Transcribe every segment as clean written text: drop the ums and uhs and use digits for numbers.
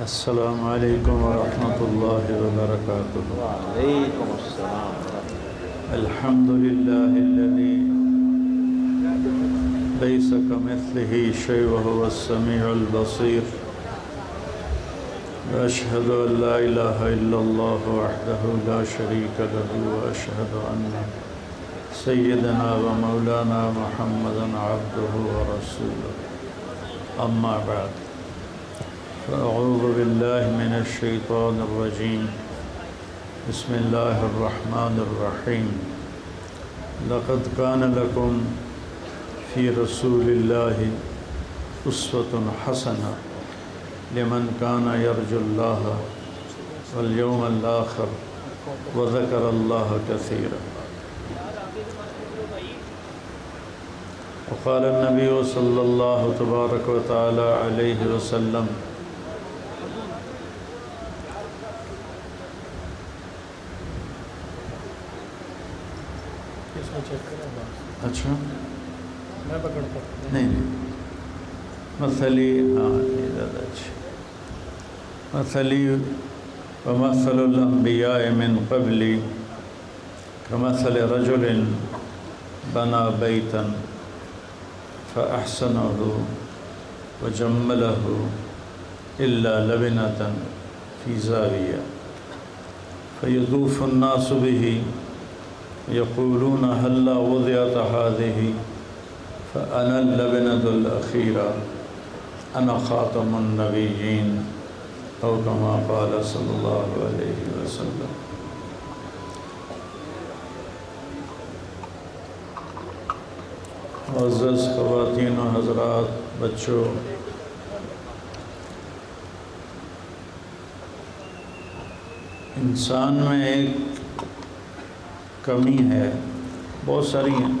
السلام علیکم ورحمۃ اللہ وبرکاتہ۔ وعلیکم السلام ورحمۃ الحمد للہ الذی لیس کمثلہ شیء وہو السمیع البصیر، واشہد ان لا الہ الا اللہ وحدہ لا شریک لہ، واشہد ان سیدنا و مولانا محمدا عبدہ ورسولہ، اما بعد فأعوذ باللہ من الشیطان الرجیم، بسم اللہ الرحمن الرحیم۔ لقد کان لکم فی رسول اللہ اسوۃ حسنہ لمن کان یرجو اللہ والیوم الآخر وذکر اللہ کثیرا۔ وقال النبی صلی اللہ تبارک و تعالی علیہ وسلم: اچھا میں پکڑتا ہوں۔ نہیں مثلی، ہاں یہ زیادہ اچھا۔ مثلی ومثل الانبیاء من قبلی کمثل رجل بنا بیتا فاحسنہ وجملہ الا لبنة فی زاویہ فیطوف الناس به یقولون هلا وضعت هذه فأنا اللبنة الأخيرة أنا خاتم النبيين أو كما قال صلی اللہ علیہ وسلم۔ معزز خواتین و حضرات، بچوں، انسان میں ایک کمی ہے، بہت ساری ہیں،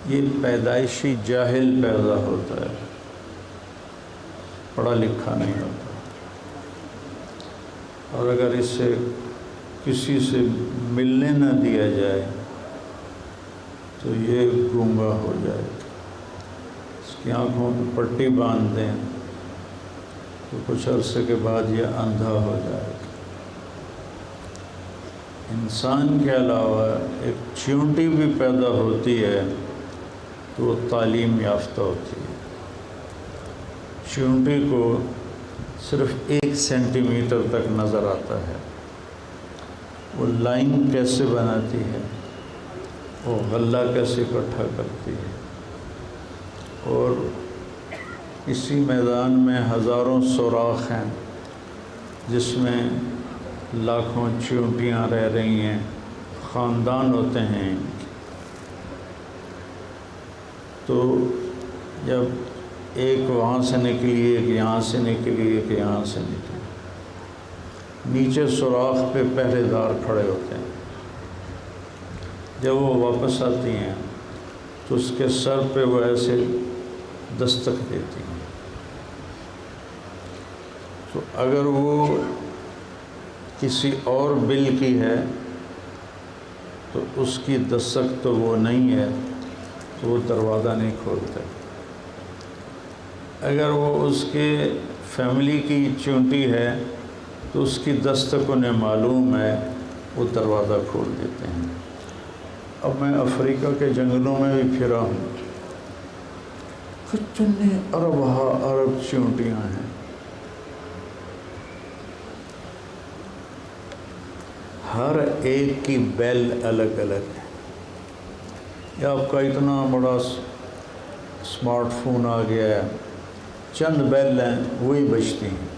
یہ پیدائشی جاہل پیدا ہوتا ہے، پڑھا لکھا نہیں ہوتا، اور اگر اسے کسی سے ملنے نہ دیا جائے تو یہ گونگا ہو جائے گا، اس کی آنکھوں پہ پٹی باندھ دیں تو کچھ عرصے کے بعد یہ اندھا ہو جائے گا۔ انسان کے علاوہ ایک چیونٹی بھی پیدا ہوتی ہے تو وہ تعلیم یافتہ ہوتی ہے۔ چیونٹی کو صرف 1 سینٹی میٹر تک نظر آتا ہے، وہ لائن کیسے بناتی ہے، وہ غلہ کیسے اکٹھا کرتی ہے، اور اسی میدان میں ہزاروں سوراخ ہیں جس میں لاکھوں چیونٹیاں رہ رہی ہیں، خاندان ہوتے ہیں۔ تو جب ایک وہاں سے نکلی، ایک یہاں سے نکلی، ایک یہاں سے نکلی، نیچے سوراخ پہ پہرے دار کھڑے ہوتے ہیں، جب وہ واپس آتی ہیں تو اس کے سر پہ وہ ایسے دستک دیتی ہیں، تو اگر وہ کسی اور بل کی ہے تو اس کی دستک تو وہ نہیں ہے تو وہ دروازہ نہیں کھولتے، اگر وہ اس کے فیملی کی چونٹی ہے تو اس کی دستک انہیں معلوم ہے، وہ دروازہ کھول دیتے ہیں۔ اب میں افریقہ کے جنگلوں میں بھی پھرا ہوں، کتنے عرب چیونٹیاں ہیں، ہر ایک کی بیل الگ الگ ہے۔ یہ آپ کا اتنا بڑا اسمارٹ فون آ گیا ہے، چند بیل ہیں وہی بجتی ہیں،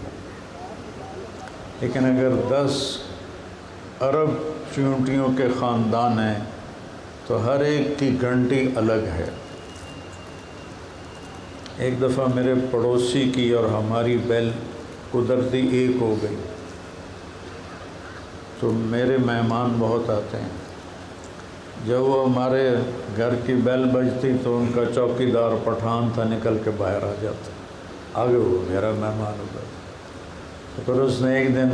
لیکن اگر 10 عرب چیونٹیوں کے خاندان ہیں تو ہر ایک کی گھنٹی الگ ہے۔ ایک دفعہ میرے پڑوسی کی اور ہماری بیل قدرتی ایک ہو گئی، تو میرے مہمان بہت آتے ہیں، جب وہ ہمارے گھر کی بیل بجتی تو ان کا چوکی دار پٹھان تھا، نکل کے باہر آ جاتا، آگے وہ میرا مہمان ہو گیا۔ تو پھر اس نے ایک دن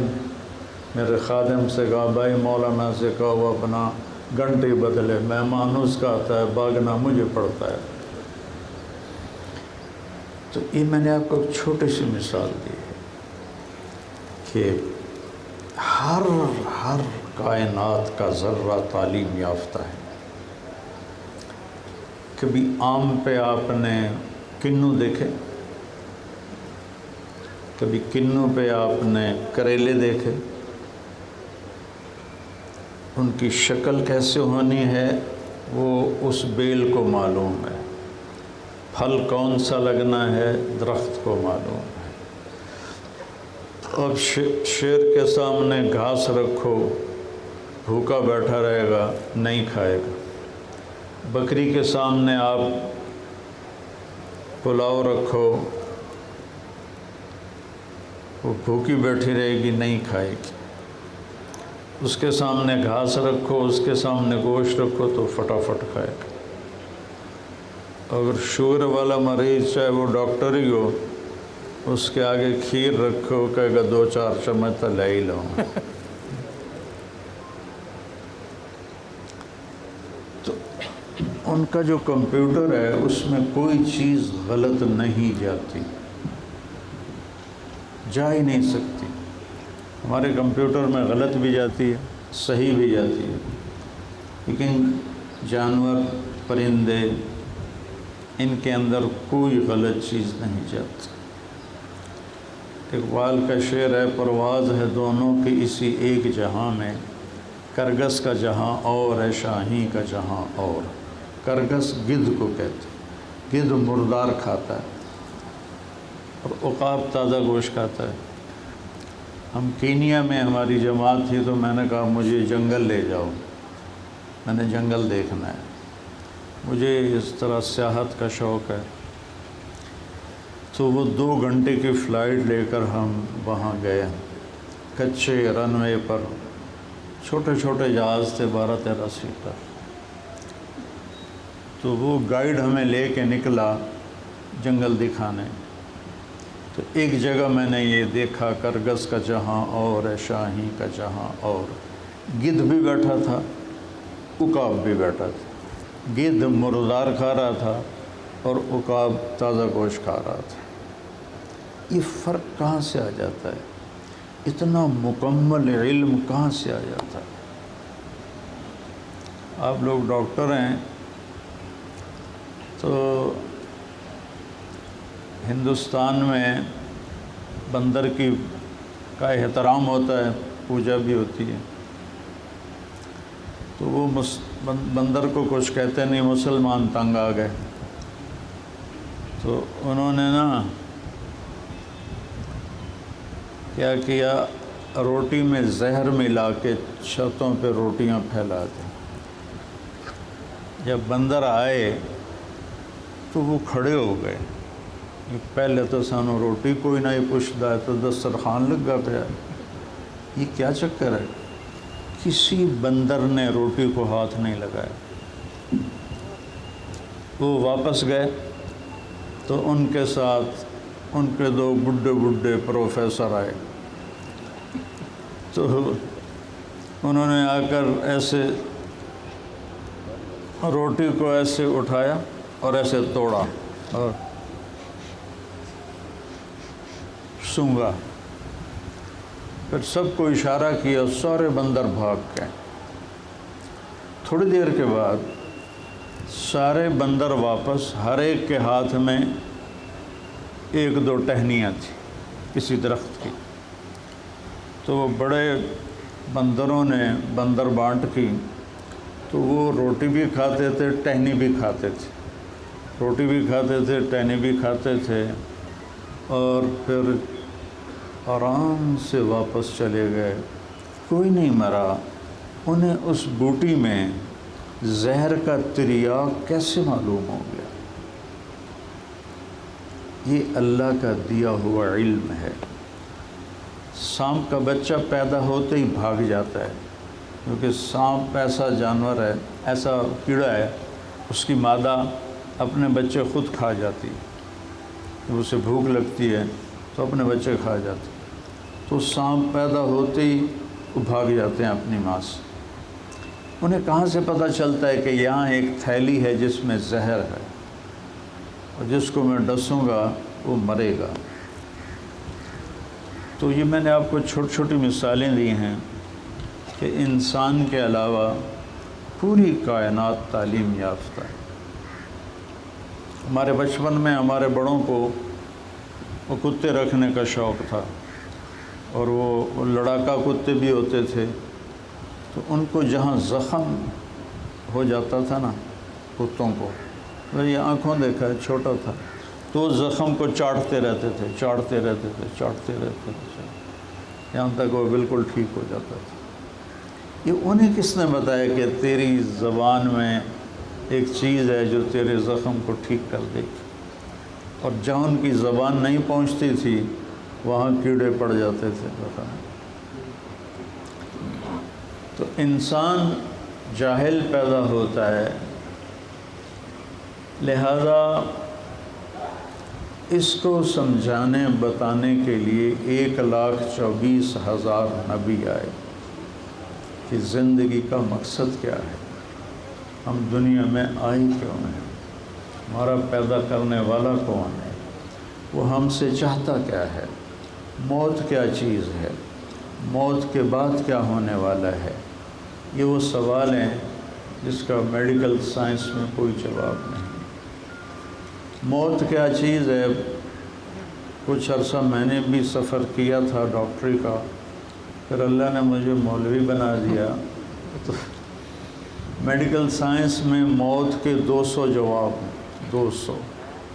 میرے خادم سے کہا بھائی مولانا سے کہا وہ اپنا گھنٹی بدلے، مہمان اس کا آتا ہے بھاگنا مجھے پڑتا ہے۔ تو یہ میں نے آپ کو ایک چھوٹی سی مثال دی ہے کہ ہر کائنات کا ذرہ تعلیم یافتہ ہے۔ کبھی آم پہ آپ نے کنو دیکھے؟ کبھی کنو پہ آپ نے کریلے دیکھے؟ ان کی شکل کیسے ہونی ہے وہ اس بیل کو معلوم ہے، پھل کون سا لگنا ہے درخت کو معلوم ہے۔ اب شیر کے سامنے گھاس رکھو بھوکا بیٹھا رہے گا، نہیں کھائے گا۔ بکری کے سامنے آپ پلاؤ رکھو وہ بھوکی بیٹھی رہے گی، نہیں کھائے گی۔ اس کے سامنے گھاس رکھو، اس کے سامنے گوشت رکھو تو فٹافٹ کھائے گا۔ اگر شوگر والا مریض چاہے وہ ڈاکٹر ہی ہو، اس کے آگے کھیر رکھو کہے گا 2-4 چمچ تو لے ہی لوں۔ تو ان کا جو کمپیوٹر ہے اس میں کوئی چیز غلط نہیں جاتی، جا ہی نہیں سکتی۔ ہمارے کمپیوٹر میں غلط بھی جاتی ہے، صحیح بھی جاتی ہے، لیکن جانور پرندے ان کے اندر کوئی غلط چیز نہیں جاتی۔ اقبال کا شعر ہے پرواز ہے دونوں کی اسی ایک جہاں میں، کرگس کا جہاں اور ہے شاہی کا جہاں اور۔ کرگس گدھ کو کہتے ہیں، گدھ مردار کھاتا ہے اور عقاب تازہ گوشت کھاتا ہے۔ ہم کینیا میں ہماری جماعت تھی تو میں نے کہا مجھے جنگل لے جاؤ، میں نے جنگل دیکھنا ہے، مجھے اس طرح سیاحت کا شوق ہے۔ تو وہ 2 گھنٹے کی فلائٹ لے کر ہم وہاں گئے، کچے رن وے پر چھوٹے چھوٹے جہاز تھے 12-13 سیٹر۔ تو وہ گائیڈ ہمیں لے کے نکلا جنگل دکھانے۔ تو ایک جگہ میں نے یہ دیکھا کرگس کا جہاں اور ہے شاہی کا جہاں اور۔ گدھ بھی بیٹھا تھا، عقاب بھی بیٹھا تھا۔ گدھ مردار کھا رہا تھا اور عقاب تازہ گوشت کھا رہا تھا۔ یہ فرق کہاں سے آ جاتا ہے؟ اتنا مکمل علم کہاں سے آ جاتا ہے؟ آپ لوگ ڈاکٹر ہیں تو ہندوستان میں بندر کا احترام ہوتا ہے، پوجا بھی ہوتی ہے۔ تو وہ بندر کو کچھ کہتے نہیں، مسلمان تنگ آ گئے تو انہوں نے نا کیا کیا، روٹی میں زہر ملا کے چھتوں پہ روٹیاں پھیلا دیں۔ جب بندر آئے تو وہ کھڑے ہو گئے، پہلے تو سانو روٹی کوئی نہیں پوچھتا ہے تو دسترخوان لگا پیا، یہ کیا چکر ہے؟ کسی بندر نے روٹی کو ہاتھ نہیں لگایا۔ وہ واپس گئے تو ان کے ساتھ ان کے 2 بڈھے پروفیسر آئے، تو انہوں نے آ کر ایسے روٹی کو ایسے اٹھایا اور ایسے توڑا اور سونگا، پھر سب کو اشارہ کیا، سارے بندر بھاگ گئے۔ تھوڑی دیر کے بعد سارے بندر واپس، ہر ایک کے ہاتھ میں 1-2 ٹہنیاں تھیں کسی درخت کی۔ تو وہ بڑے بندروں نے بندر بانٹ کی، تو وہ روٹی بھی کھاتے تھے ٹہنی بھی کھاتے تھے، روٹی بھی کھاتے تھے ٹہنی بھی کھاتے تھے، اور پھر آرام سے واپس چلے گئے، کوئی نہیں مرا۔ انہیں اس بوٹی میں زہر کا تریاق کیسے معلوم ہو گیا؟ یہ اللہ کا دیا ہوا علم ہے۔ سانپ کا بچہ پیدا ہوتے ہی بھاگ جاتا ہے، کیونکہ سانپ ایسا جانور ہے، ایسا کیڑا ہے، اس کی مادہ اپنے بچے خود کھا جاتی ہے، جب اسے بھوک لگتی ہے تو اپنے بچے کھا جاتی ہے۔ تو سانپ پیدا ہوتے ہی وہ بھاگ جاتے ہیں اپنی ماں سے۔ انہیں کہاں سے پتہ چلتا ہے کہ یہاں ایک تھیلی ہے جس میں زہر ہے، اور جس کو میں ڈسوں گا وہ مرے گا۔ تو یہ میں نے آپ کو چھوٹی چھوٹی مثالیں دی ہیں کہ انسان کے علاوہ پوری کائنات تعلیم یافتہ ہے۔ ہمارے بچپن میں ہمارے بڑوں کو وہ کتے رکھنے کا شوق تھا، اور وہ لڑاکا کتے بھی ہوتے تھے، تو ان کو جہاں زخم ہو جاتا تھا نا کتوں کو، یہ آنکھوں دیکھا ہے چھوٹا تھا، تو اس زخم کو چاٹتے رہتے تھے یہاں تک وہ بالکل ٹھیک ہو جاتا تھا۔ یہ انہیں کس نے بتایا کہ تیری زبان میں ایک چیز ہے جو تیرے زخم کو ٹھیک کر دے گی، اور جہاں ان کی زبان نہیں پہنچتی تھی وہاں کیڑے پڑ جاتے تھے۔ تو انسان جاہل پیدا ہوتا ہے، لہذا اس کو سمجھانے بتانے کے لیے 1,24,000 نبی آئے کہ زندگی کا مقصد کیا ہے، ہم دنیا میں آئے کیوں ہیں، ہمارا پیدا کرنے والا کون ہے، وہ ہم سے چاہتا کیا ہے، موت کیا چیز ہے، موت کے بعد کیا ہونے والا ہے۔ یہ وہ سوال ہیں جس کا میڈیکل سائنس میں کوئی جواب نہیں۔ موت کیا چیز ہے، کچھ عرصہ میں نے بھی سفر کیا تھا ڈاکٹری کا، پھر اللہ نے مجھے مولوی بنا دیا، تو میڈیکل سائنس میں موت کے 200 جواب ہیں، 200۔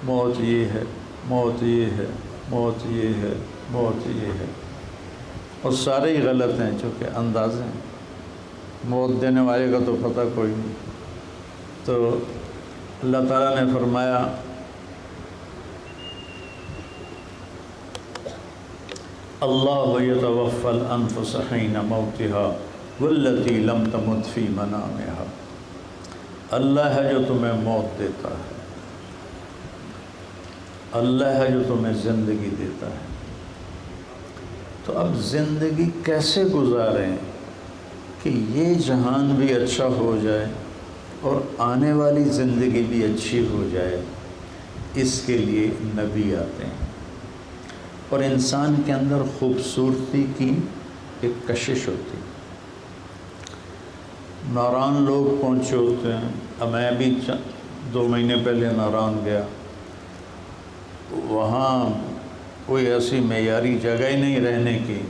موت یہ ہے، موت یہ ہے، موت یہ ہے، موت یہ ہے، اور سارے ہی غلط ہیں چونکہ اندازے ہیں، موت دینے والے کا تو پتہ کوئی نہیں۔ تو اللہ تعالیٰ نے فرمایا اللہ یتوفی الانفس حین موتها والتی لم تمت فی منامها، اللہ ہے جو تمہیں موت دیتا ہے، اللہ ہے جو تمہیں زندگی دیتا ہے۔ تو اب زندگی کیسے گزاریں کہ یہ جہان بھی اچھا ہو جائے اور آنے والی زندگی بھی اچھی ہو جائے، اس کے لیے نبی آتے ہیں، اور انسان کے اندر خوبصورتی کی ایک کشش ہوتی۔ ناران لوگ پہنچے ہوتے ہیں، اب میں بھی 2 مہینے پہلے ناران گیا، وہاں کوئی ایسی معیاری جگہ ہی نہیں رہنے کی،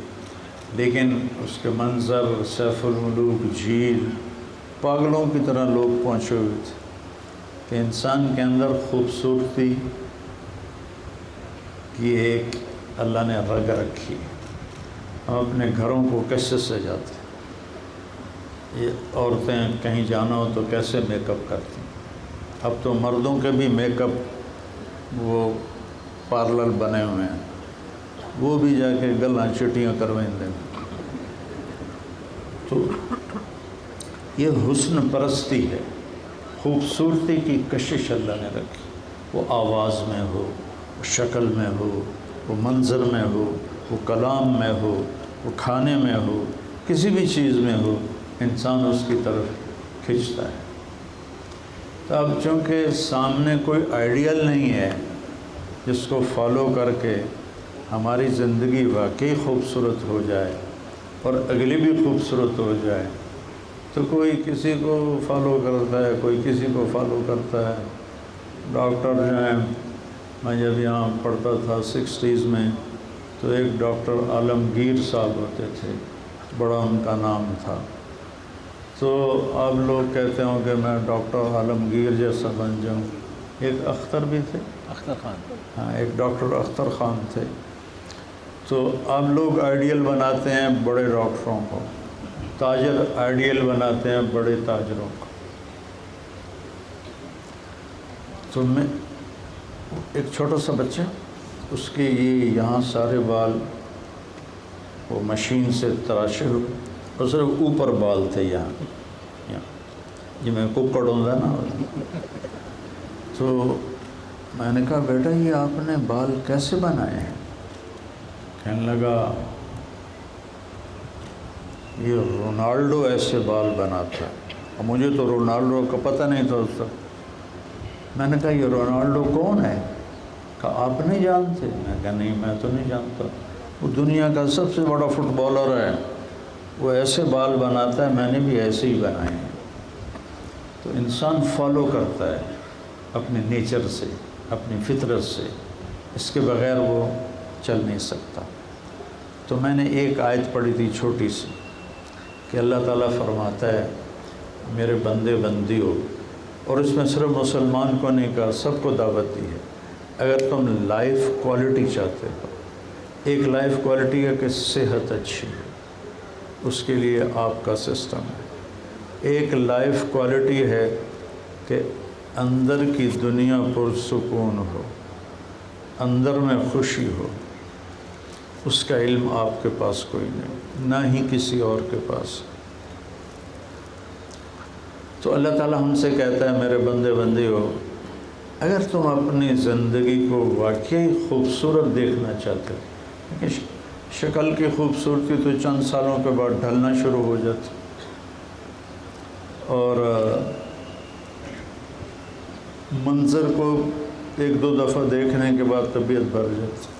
لیکن اس کے منظر، سیف الملوک جھیل، پاگلوں کی طرح لوگ پہنچے ہوئے تھے کہ انسان کے اندر خوبصورتی کی ایک اللہ نے رگ رکھی۔ ہم اپنے گھروں کو کیسے سجاتے ہیں، یہ عورتیں کہیں جانا ہو تو کیسے میک اپ کرتی ہیں، اب تو مردوں کے بھی میک اپ وہ پارلر بنے ہوئے ہیں، وہ بھی جا کے گلاں چٹیاں کروائیں دیں۔ تو یہ حسن پرستی ہے، خوبصورتی کی کشش اللہ نے رکھی، وہ آواز میں ہو، وہ شکل میں ہو، وہ منظر میں ہو، وہ کلام میں ہو، وہ کھانے میں ہو، کسی بھی چیز میں ہو، انسان اس کی طرف کھنچتا ہے۔ تو اب چونکہ سامنے کوئی آئیڈیل نہیں ہے جس کو فالو کر کے ہماری زندگی واقعی خوبصورت ہو جائے اور اگلی بھی خوبصورت ہو جائے، تو کوئی کسی کو فالو کرتا ہے، کوئی کسی کو فالو کرتا ہے۔ ڈاکٹر جو ہیں، میں جب یہاں پڑھتا تھا 60s میں، تو ایک ڈاکٹر عالمگیر صاحب ہوتے تھے، بڑا ان کا نام تھا۔ تو آپ لوگ کہتے ہوں کہ میں ڈاکٹر عالمگیر جیسا بن جاؤں۔ ایک اختر بھی تھے، اختر خان، ہاں، ایک ڈاکٹر اختر خان تھے۔ تو آپ لوگ آئیڈیل بناتے ہیں بڑے ڈاکٹروں کو، تاجر آئیڈیل بناتے ہیں بڑے تاجروں کو۔ تو میں ایک چھوٹا سا بچہ، اس کے یہ یہاں سارے بال وہ مشین سے تراشے ہوئے، اور صرف اوپر بال تھے یہاں جی میں ککڑ ہوں گا نا۔ تو میں نے کہا بیٹا یہ آپ نے بال کیسے بنائے ہیں؟ کہنے لگا یہ رونالڈو ایسے بال بناتا ہے، اور مجھے تو رونالڈو کا پتہ نہیں تھا اس وقت۔ میں نے کہا یہ رونالڈو کون ہے؟ کہا آپ نہیں جانتے؟ میں کہا نہیں میں تو نہیں جانتا، وہ دنیا کا سب سے بڑا فٹ بالر ہے، وہ ایسے بال بناتا ہے، میں نے بھی ایسے ہی بنائے ہیں۔ تو انسان فالو کرتا ہے اپنے نیچر سے، اپنی فطرت سے، اس کے بغیر وہ چل نہیں سکتا۔ تو میں نے ایک آیت پڑھی تھی چھوٹی سی کہ اللہ تعالیٰ فرماتا ہے میرے بندے بندی ہو، اور اس میں صرف مسلمان کو نہیں کہا، سب کو دعوت دی ہے۔ اگر تم لائف کوالٹی چاہتے ہو، ایک لائف کوالٹی ہے کہ صحت اچھی ہے، اس کے لیے آپ کا سسٹم ہے۔ ایک لائف کوالٹی ہے کہ اندر کی دنیا پرسکون ہو، اندر میں خوشی ہو، اس کا علم آپ کے پاس کوئی نہیں، نہ ہی کسی اور کے پاس۔ تو اللہ تعالیٰ ہم سے کہتا ہے میرے بندے بندی ہو، اگر تم اپنی زندگی کو واقعی خوبصورت دیکھنا چاہتے ہو، کہ شکل کی خوبصورتی تو چند سالوں کے بعد ڈھلنا شروع ہو جاتی، اور منظر کو ایک دو دفعہ دیکھنے کے بعد طبیعت بھر جاتی۔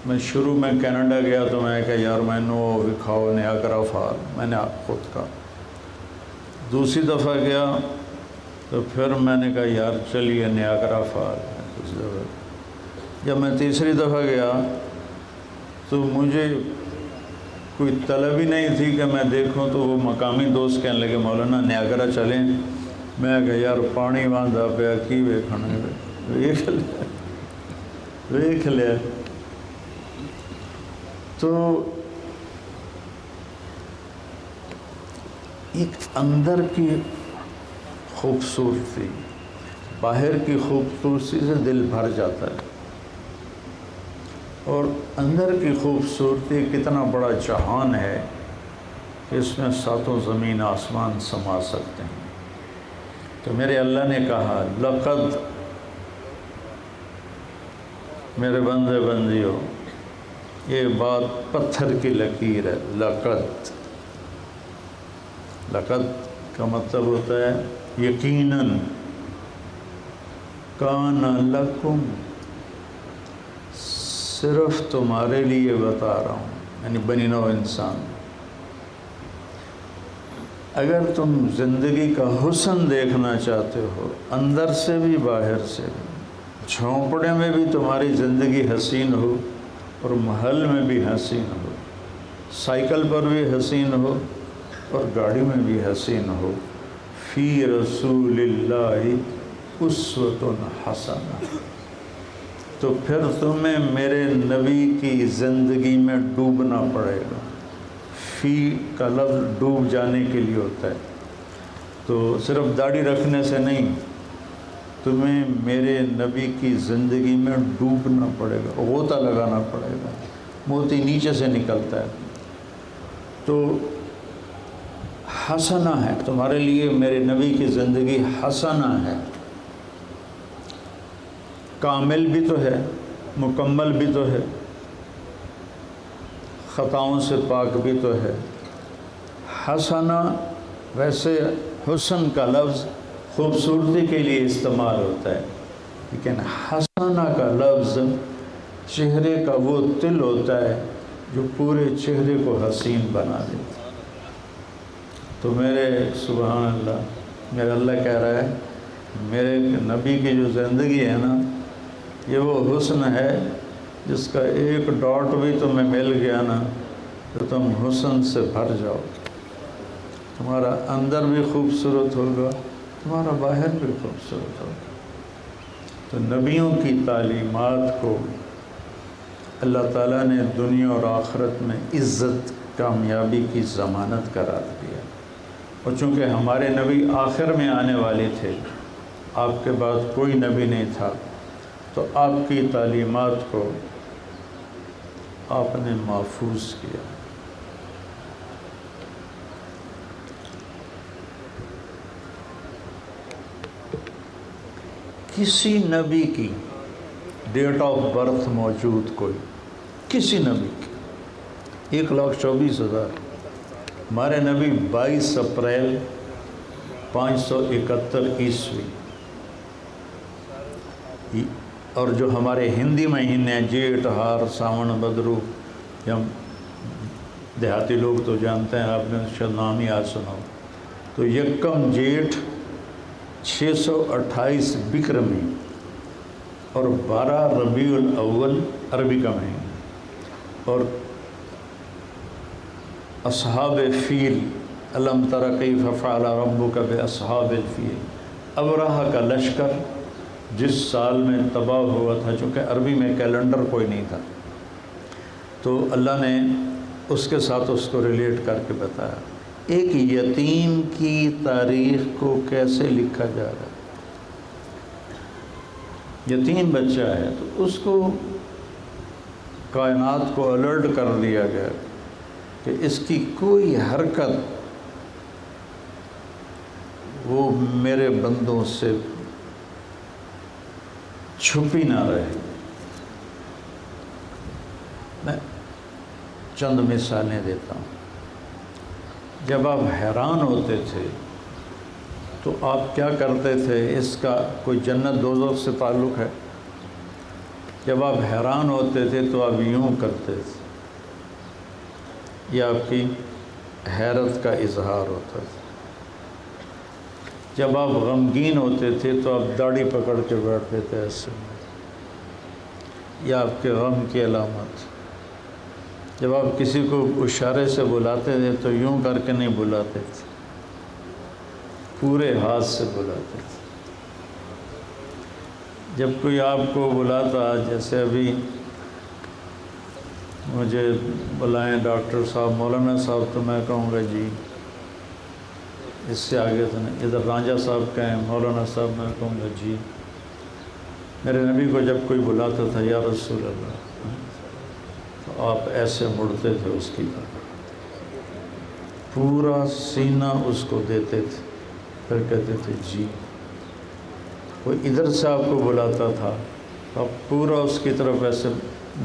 میں شروع میں کینیڈا گیا تو میں کہا یار میں نو دکھاؤ نیاگرا فال، میں نے خود کہا۔ دوسری دفعہ گیا تو پھر میں نے کہا یار چلیے نیاگرا فال کچھ دفعہ۔ جب میں تیسری دفعہ گیا تو مجھے کوئی طلب ہی نہیں تھی کہ میں دیکھوں، تو وہ مقامی دوست کہنے لگے مولانا نیاگرا چلیں۔ میں کہا یار پانی باندھا پیا کی ویکھنا، ویکھ لیا۔ تو ایک اندر کی خوبصورتی باہر کی خوبصورتی سے دل بھر جاتا ہے، اور اندر کی خوبصورتی کتنا بڑا جہان ہے کہ اس میں ساتوں زمین آسمان سما سکتے ہیں۔ تو میرے اللہ نے کہا لقد، میرے بندے بندی ہو، یہ بات پتھر کی لکیر ہے۔ لقد، لقد کا مطلب ہوتا ہے یقیناً، کان لکم، صرف تمہارے لیے بتا رہا ہوں، یعنی بنی نوع انسان، اگر تم زندگی کا حسن دیکھنا چاہتے ہو، اندر سے بھی باہر سے بھی، جھونپڑے میں بھی تمہاری زندگی حسین ہو اور محل میں بھی حسین ہو، سائیکل پر بھی حسین ہو اور گاڑی میں بھی حسین ہو، فی رسول اللہ اسوۃ حسنہ، تو پھر تمہیں میرے نبی کی زندگی میں ڈوبنا پڑے گا۔ فی کا لفظ ڈوب جانے کے لیے ہوتا ہے، تو صرف داڑھی رکھنے سے نہیں، تمہیں میرے نبی کی زندگی میں ڈوبنا پڑے گا، غوطہ لگانا پڑے گا، موتی نیچے سے نکلتا ہے۔ تو حسنہ ہے تمہارے لیے، میرے نبی کی زندگی حسنہ ہے، کامل بھی تو ہے، مکمل بھی تو ہے، خطاؤں سے پاک بھی تو ہے۔ حسنہ ویسے حسن کا لفظ خوبصورتی کے لیے استعمال ہوتا ہے، لیکن حسنہ کا لفظ چہرے کا وہ تل ہوتا ہے جو پورے چہرے کو حسین بنا دیتا ہے۔ تو میرے سبحان اللہ، میرا اللہ کہہ رہا ہے میرے نبی کی جو زندگی ہے نا، یہ وہ حسن ہے جس کا ایک ڈاٹ بھی تمہیں مل گیا نا تو تم حسن سے بھر جاؤ، تمہارا اندر بھی خوبصورت ہوگا، تمہارا باہر بھی خوبصورت ہوگا۔ تو نبیوں کی تعلیمات کو اللہ تعالیٰ نے دنیا اور آخرت میں عزت، کامیابی کی ضمانت قرار دیا، اور چونکہ ہمارے نبی آخر میں آنے والے تھے، آپ کے بعد کوئی نبی نہیں تھا، تو آپ کی تعلیمات کو آپ نے محفوظ کیا۔ کسی نبی کی ڈیٹ آف برتھ موجود کوئی، کسی نبی کی 1,24,000 ہمارے نبی 22 اپریل 571 عیسوی، اور جو ہمارے ہندی مہینے ہیں جیٹھ ہار ساون بھدرو، یا دیہاتی لوگ تو جانتے ہیں، آپ نے شاید نام ہی آج سنا ہو، تو یکم جیٹھ 628 بکرمی اور 12 ربیع الاول عربی کا مہینہ، اور اصحاب فیل، الم تر کیف فعل ربک باصحاب الفیل، ابرہہ کا لشکر جس سال میں تباہ ہوا تھا، چونکہ عربی میں کیلنڈر کوئی نہیں تھا، تو اللہ نے اس کے ساتھ اس کو ریلیٹ کر کے بتایا ایک یتیم کی تاریخ کو کیسے لکھا جا رہا ہے۔ یتیم بچہ ہے تو اس کو کائنات کو الرٹ کر دیا گیا کہ اس کی کوئی حرکت وہ میرے بندوں سے چھپی نہ رہے۔ میں چند مثالیں دیتا ہوں۔ جب آپ حیران ہوتے تھے تو آپ کیا کرتے تھے؟ اس کا کوئی جنت دوزخ سے تعلق ہے؟ جب آپ حیران ہوتے تھے تو آپ یوں کرتے تھے، یہ آپ کی حیرت کا اظہار ہوتا تھا۔ جب آپ غمگین ہوتے تھے تو آپ داڑھی پکڑ کے بیٹھتے تھے ایسے، یہ آپ کے غم کی علامت۔ جب آپ کسی کو اشارے سے بلاتے تھے تو یوں کر کے نہیں بلاتے تھے، پورے ہاتھ سے بلاتے تھے۔ جب کوئی آپ کو بلاتا، جیسے ابھی مجھے بلائیں ڈاکٹر صاحب، مولانا صاحب، تو میں کہوں گا جی، اس سے آگے تو نہیں۔ ادھر رانجھا صاحب کہیں مولانا صاحب، میں کہوں گا جی۔ میرے نبی کو جب کوئی بلاتا تھا یا رسول اللہ، تو آپ ایسے مڑتے تھے اس کی طرف، پورا سینہ اس کو دیتے تھے، پھر کہتے تھے جی۔ کوئی ادھر سے آپ کو بلاتا تھا تو آپ پورا اس کی طرف ایسے،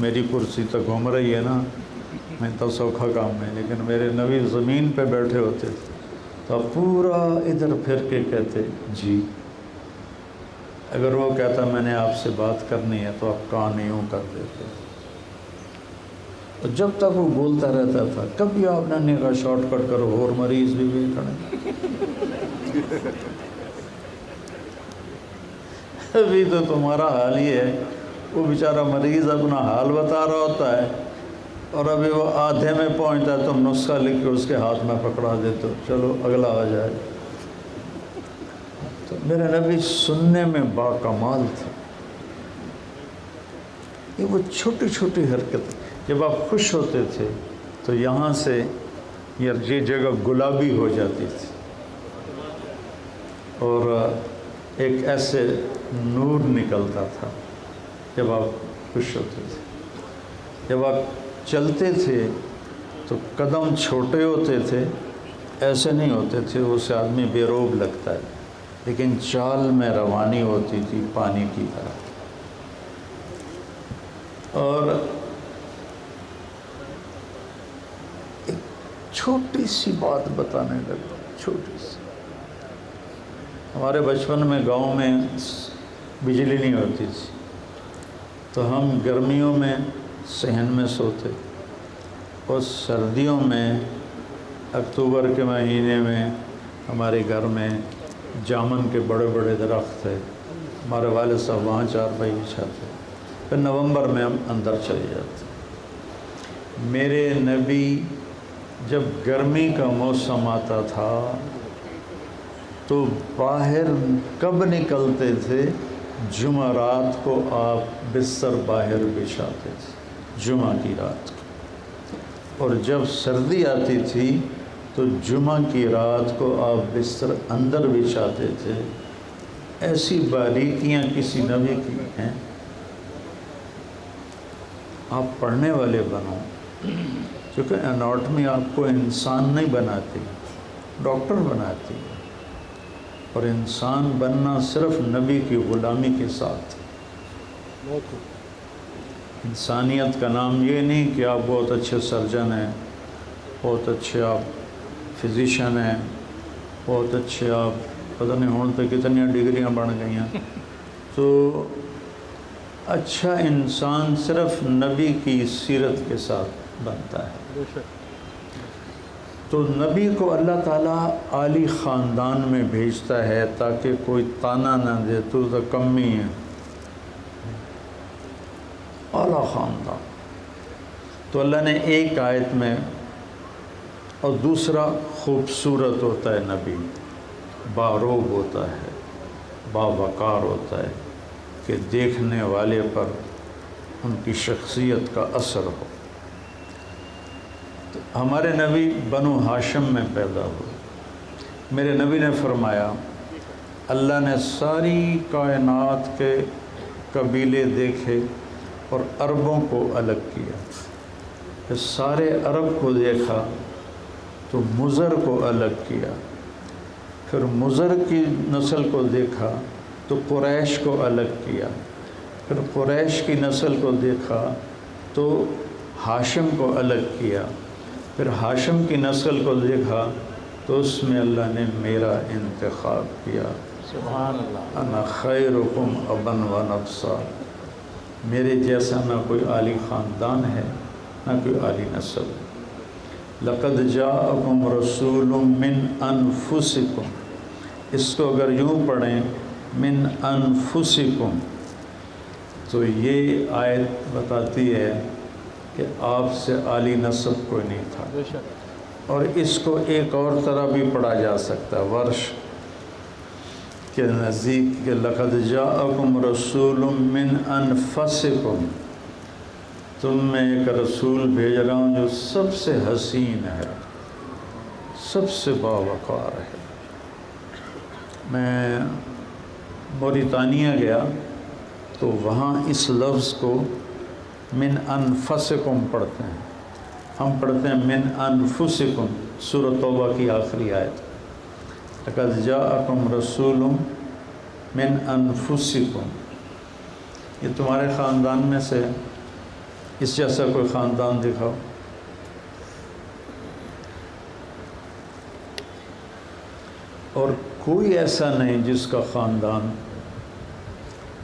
میری کرسی تو گھوم رہی ہے نا، میں تو سوکھا کام میں، لیکن میرے نبی زمین پہ بیٹھے ہوتے تھے تو آپ پورا ادھر پھر کے کہتے جی۔ اگر وہ کہتا میں نے آپ سے بات کرنی ہے تو آپ کان یوں کر دیتے۔ تو جب تک وہ بولتا رہتا تھا، کبھی آپ نے نہیں کہا شارٹ کٹ کرو اور مریض بھی کھڑے۔ ابھی تو تمہارا حال یہ ہے، وہ بیچارہ مریض اپنا حال بتا رہا ہوتا ہے اور ابھی وہ آدھے میں پہنچتا ہے، تم نسخہ لکھ کے اس کے ہاتھ میں پکڑا دیتے ہو، چلو اگلا آ جائے۔ تو میرے نبی سننے میں باکمال تھے۔ یہ وہ چھوٹی چھوٹی حرکت، جب آپ خوش ہوتے تھے تو یہاں سے یہ جگہ گلابی ہو جاتی تھی اور ایک ایسے نور نکلتا تھا جب آپ خوش ہوتے تھے۔ جب آپ چلتے تھے تو قدم چھوٹے ہوتے تھے، ایسے نہیں ہوتے تھے، اسے آدمی بے روب لگتا ہے، لیکن چال میں روانی ہوتی تھی پانی کی طرح۔ اور ایک چھوٹی سی بات بتانے لگا، چھوٹی سی۔ ہمارے بچپن میں گاؤں میں بجلی نہیں ہوتی تھی، تو ہم گرمیوں میں صحن میں سوتے، اور سردیوں میں اکتوبر کے مہینے میں ہمارے گھر میں جامن کے بڑے بڑے درخت تھے، ہمارے والد صاحب وہاں چارپائی بچھاتے، پھر نومبر میں ہم اندر چلے جاتے۔ میرے نبی جب گرمی کا موسم آتا تھا تو باہر کب نکلتے تھے؟ جمعرات کو آپ بستر باہر بچھاتے تھے، جمعہ کی رات کو، اور جب سردی آتی تھی تو جمعہ کی رات کو آپ بستر اندر بچھاتے تھے۔ ایسی باریکیاں کسی نبی کی ہیں، آپ پڑھنے والے بنو، کیونکہ اناٹمی آپ کو انسان نہیں بناتی، ڈاکٹر بناتی ہے، اور انسان بننا صرف نبی کی غلامی کے ساتھ۔ انسانیت کا نام یہ نہیں کہ آپ بہت اچھے سرجن ہیں، بہت اچھے آپ فزیشن ہیں، بہت اچھے، آپ پتہ نہیں ہون تو کتنی ڈگریاں بن گئی ہیں۔ تو اچھا انسان صرف نبی کی سیرت کے ساتھ بنتا ہے۔ تو نبی کو اللہ تعالیٰ عالی خاندان میں بھیجتا ہے تاکہ کوئی طعنہ نہ دے تو کمی ہے، اعلیٰ خاندان۔ تو اللہ نے ایک آیت میں، اور دوسرا خوبصورت ہوتا ہے نبی، باروب ہوتا ہے، باوقار ہوتا ہے کہ دیکھنے والے پر ان کی شخصیت کا اثر ہو۔ تو ہمارے نبی بنو ہاشم میں پیدا ہوئے۔ میرے نبی نے فرمایا اللہ نے ساری کائنات کے قبیلے دیکھے اور عربوں کو الگ کیا، پھر سارے عرب کو دیکھا تو مضر کو الگ کیا، پھر مضر کی نسل کو دیکھا تو قریش کو الگ کیا، پھر قریش کی نسل کو دیکھا تو ہاشم کو الگ کیا، پھر ہاشم کی نسل کو دیکھا تو اس میں اللہ نے میرا انتخاب کیا۔ سبحان اللہ۔ انا خیرکم ابا و نفسا، میرے جیسا نہ کوئی عالی خاندان ہے نہ کوئی عالی نسل۔ لقد جاءکم رسول من انفسکم، اس کو اگر یوں پڑھیں من انفسکم تو یہ آیت بتاتی ہے کہ آپ سے عالی نسب کوئی نہیں تھا۔ بے شک۔ اور اس کو ایک اور طرح بھی پڑھا جا سکتا ہے، ورش کے نزدیک کہ لقد جاءکم رسول من انفسکم، تم میں ایک رسول بھیج رہا ہوں جو سب سے حسین ہے، سب سے باوقار ہے۔ میں موریتانیہ گیا تو وہاں اس لفظ کو من انفسکم پڑھتے ہیں، ہم پڑھتے ہیں من انفسکم، سورۃ توبہ کی آخری آیت، لقد جاءکم رسول من انفسکم۔ یہ تمہارے خاندان میں سے اس جیسا کوئی خاندان دکھاؤ۔ اور کوئی ایسا نہیں جس کا خاندان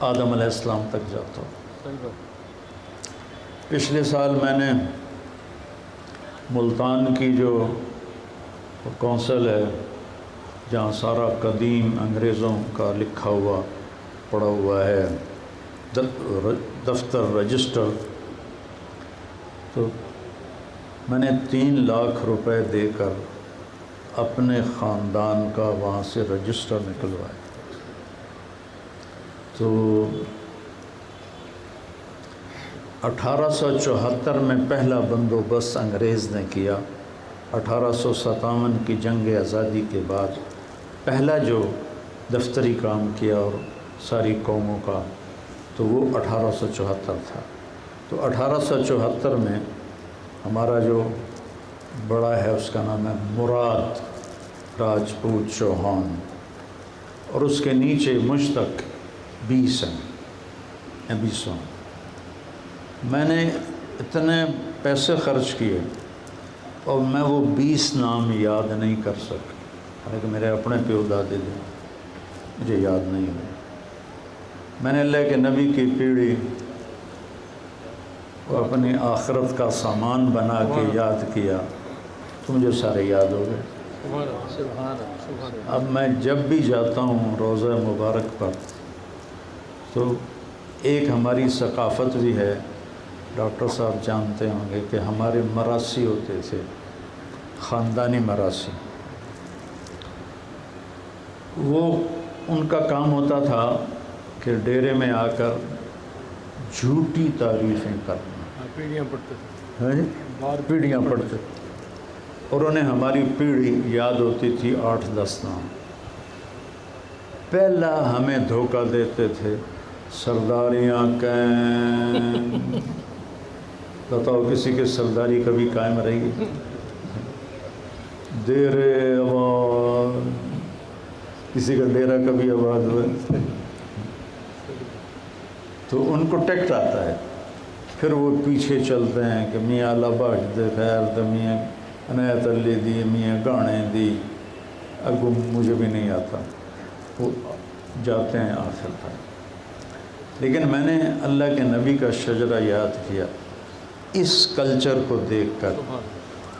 آدم علیہ السلام تک جاتا ہو۔ پچھلے سال میں نے ملتان کی جو کونسل ہے جہاں سارا قدیم انگریزوں کا لکھا ہوا پڑا ہوا ہے دفتر رجسٹر، تو میں نے 3 لاکھ روپے دے کر اپنے خاندان کا وہاں سے رجسٹر نکلوایا۔ تو 1874 میں پہلا بندوبست انگریز نے کیا، 1857 کی جنگ آزادی کے بعد پہلا جو دفتری کام کیا اور ساری قوموں کا، تو وہ 1874 تھا۔ تو 1874 میں ہمارا جو بڑا ہے اس کا نام ہے مراد راجپوت چوہان، اور اس کے نیچے مجھ تک 20 ہیں، 20۔ میں نے اتنے پیسے خرچ کیے اور میں وہ 20 نام یاد نہیں کر سکا، حالانکہ میرے اپنے پیو دادے تھے، مجھے یاد نہیں ہوئے۔ میں نے اللہ کے نبی کی پیڑھی کو اپنی آخرت کا سامان بنا کے یاد کیا تو مجھے سارے یاد ہو گئے۔ اب میں جب بھی جاتا ہوں روضہ مبارک پر تو ایک ہماری ثقافت بھی ہے، ڈاکٹر صاحب جانتے ہوں گے کہ ہمارے مراسی ہوتے تھے، خاندانی مراسی، وہ ان کا کام ہوتا تھا کہ ڈیرے میں آ کر جھوٹی تعریفیں کرنا، پیڑھیاں پڑھتے تھے، پیڑھیاں پڑھتے تھے، اور انہیں ہماری پیڑھی یاد ہوتی تھی 8-10 نام۔ پہلا ہمیں دھوکہ دیتے تھے سرداریاں قائم، بتاؤ کسی کے سرداری کبھی قائم رہی؟ ڈیرے آباد، کسی کا ڈیرہ کبھی آباد ہوا؟ تو ان کو ٹیکٹ آتا ہے، پھر وہ پیچھے چلتے ہیں کہ میاں اللہ بخش دے خیر تو میاں عنایت علی دی میاں گانے دی اگو مجھے بھی نہیں آتا، وہ جاتے ہیں آخر تک۔ لیکن میں نے اللہ کے نبی کا شجرہ یاد کیا اس کلچر کو دیکھ کر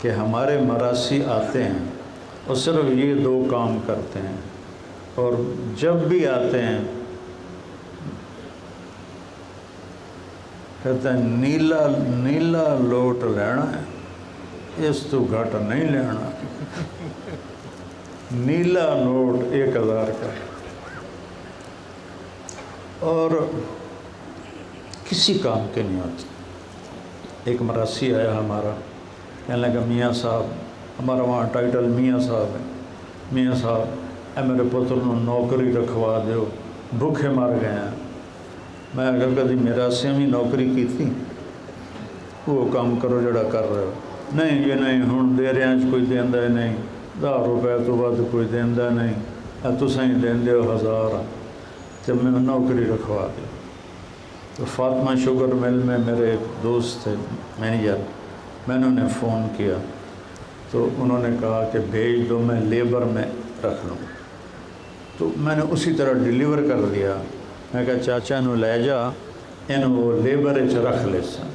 کہ ہمارے مراسی آتے ہیں اور صرف یہ دو کام کرتے ہیں، اور جب بھی آتے ہیں کہتے ہیں نیلا نیلا لوٹ لینا ہے، اس تو گھٹ نہیں لینا، نیلا نوٹ 1000 کا، اور کسی کام کے نہیں ہوتے۔ ایک مراسی آیا ہمارا، کہنے لگا میاں صاحب، ہمارا وہاں ٹائٹل میاں صاحب ہے، میاں صاحب اے میرے پتر نو نوکری رکھوا دیو، بھوکے مر گئے ہیں۔ میں اگر کدی میراسی بھی نوکری کی تھی، وہ کام کرو جڑا کر رہے ہو، نہیں یہ نہیں ہوں دے رہے ہیں کوئی دیندہ ہے نہیں، 10 روپے تو بعد کوئی دیندہ نہیں، تسیں ہی دیندے ہو 1000، جب میں نوکری رکھوا دی۔ تو فاطمہ شوگر مل میں میرے ایک دوست تھے مینیجر، میں نے انہیں فون کیا تو انہوں نے کہا کہ بھیج دو، میں لیبر میں رکھ لوں۔ تو میں نے اسی طرح ڈیلیور کر دیا۔ میں کہا چاچا نو لے جا، ان وہ لیبر رکھ لے سن۔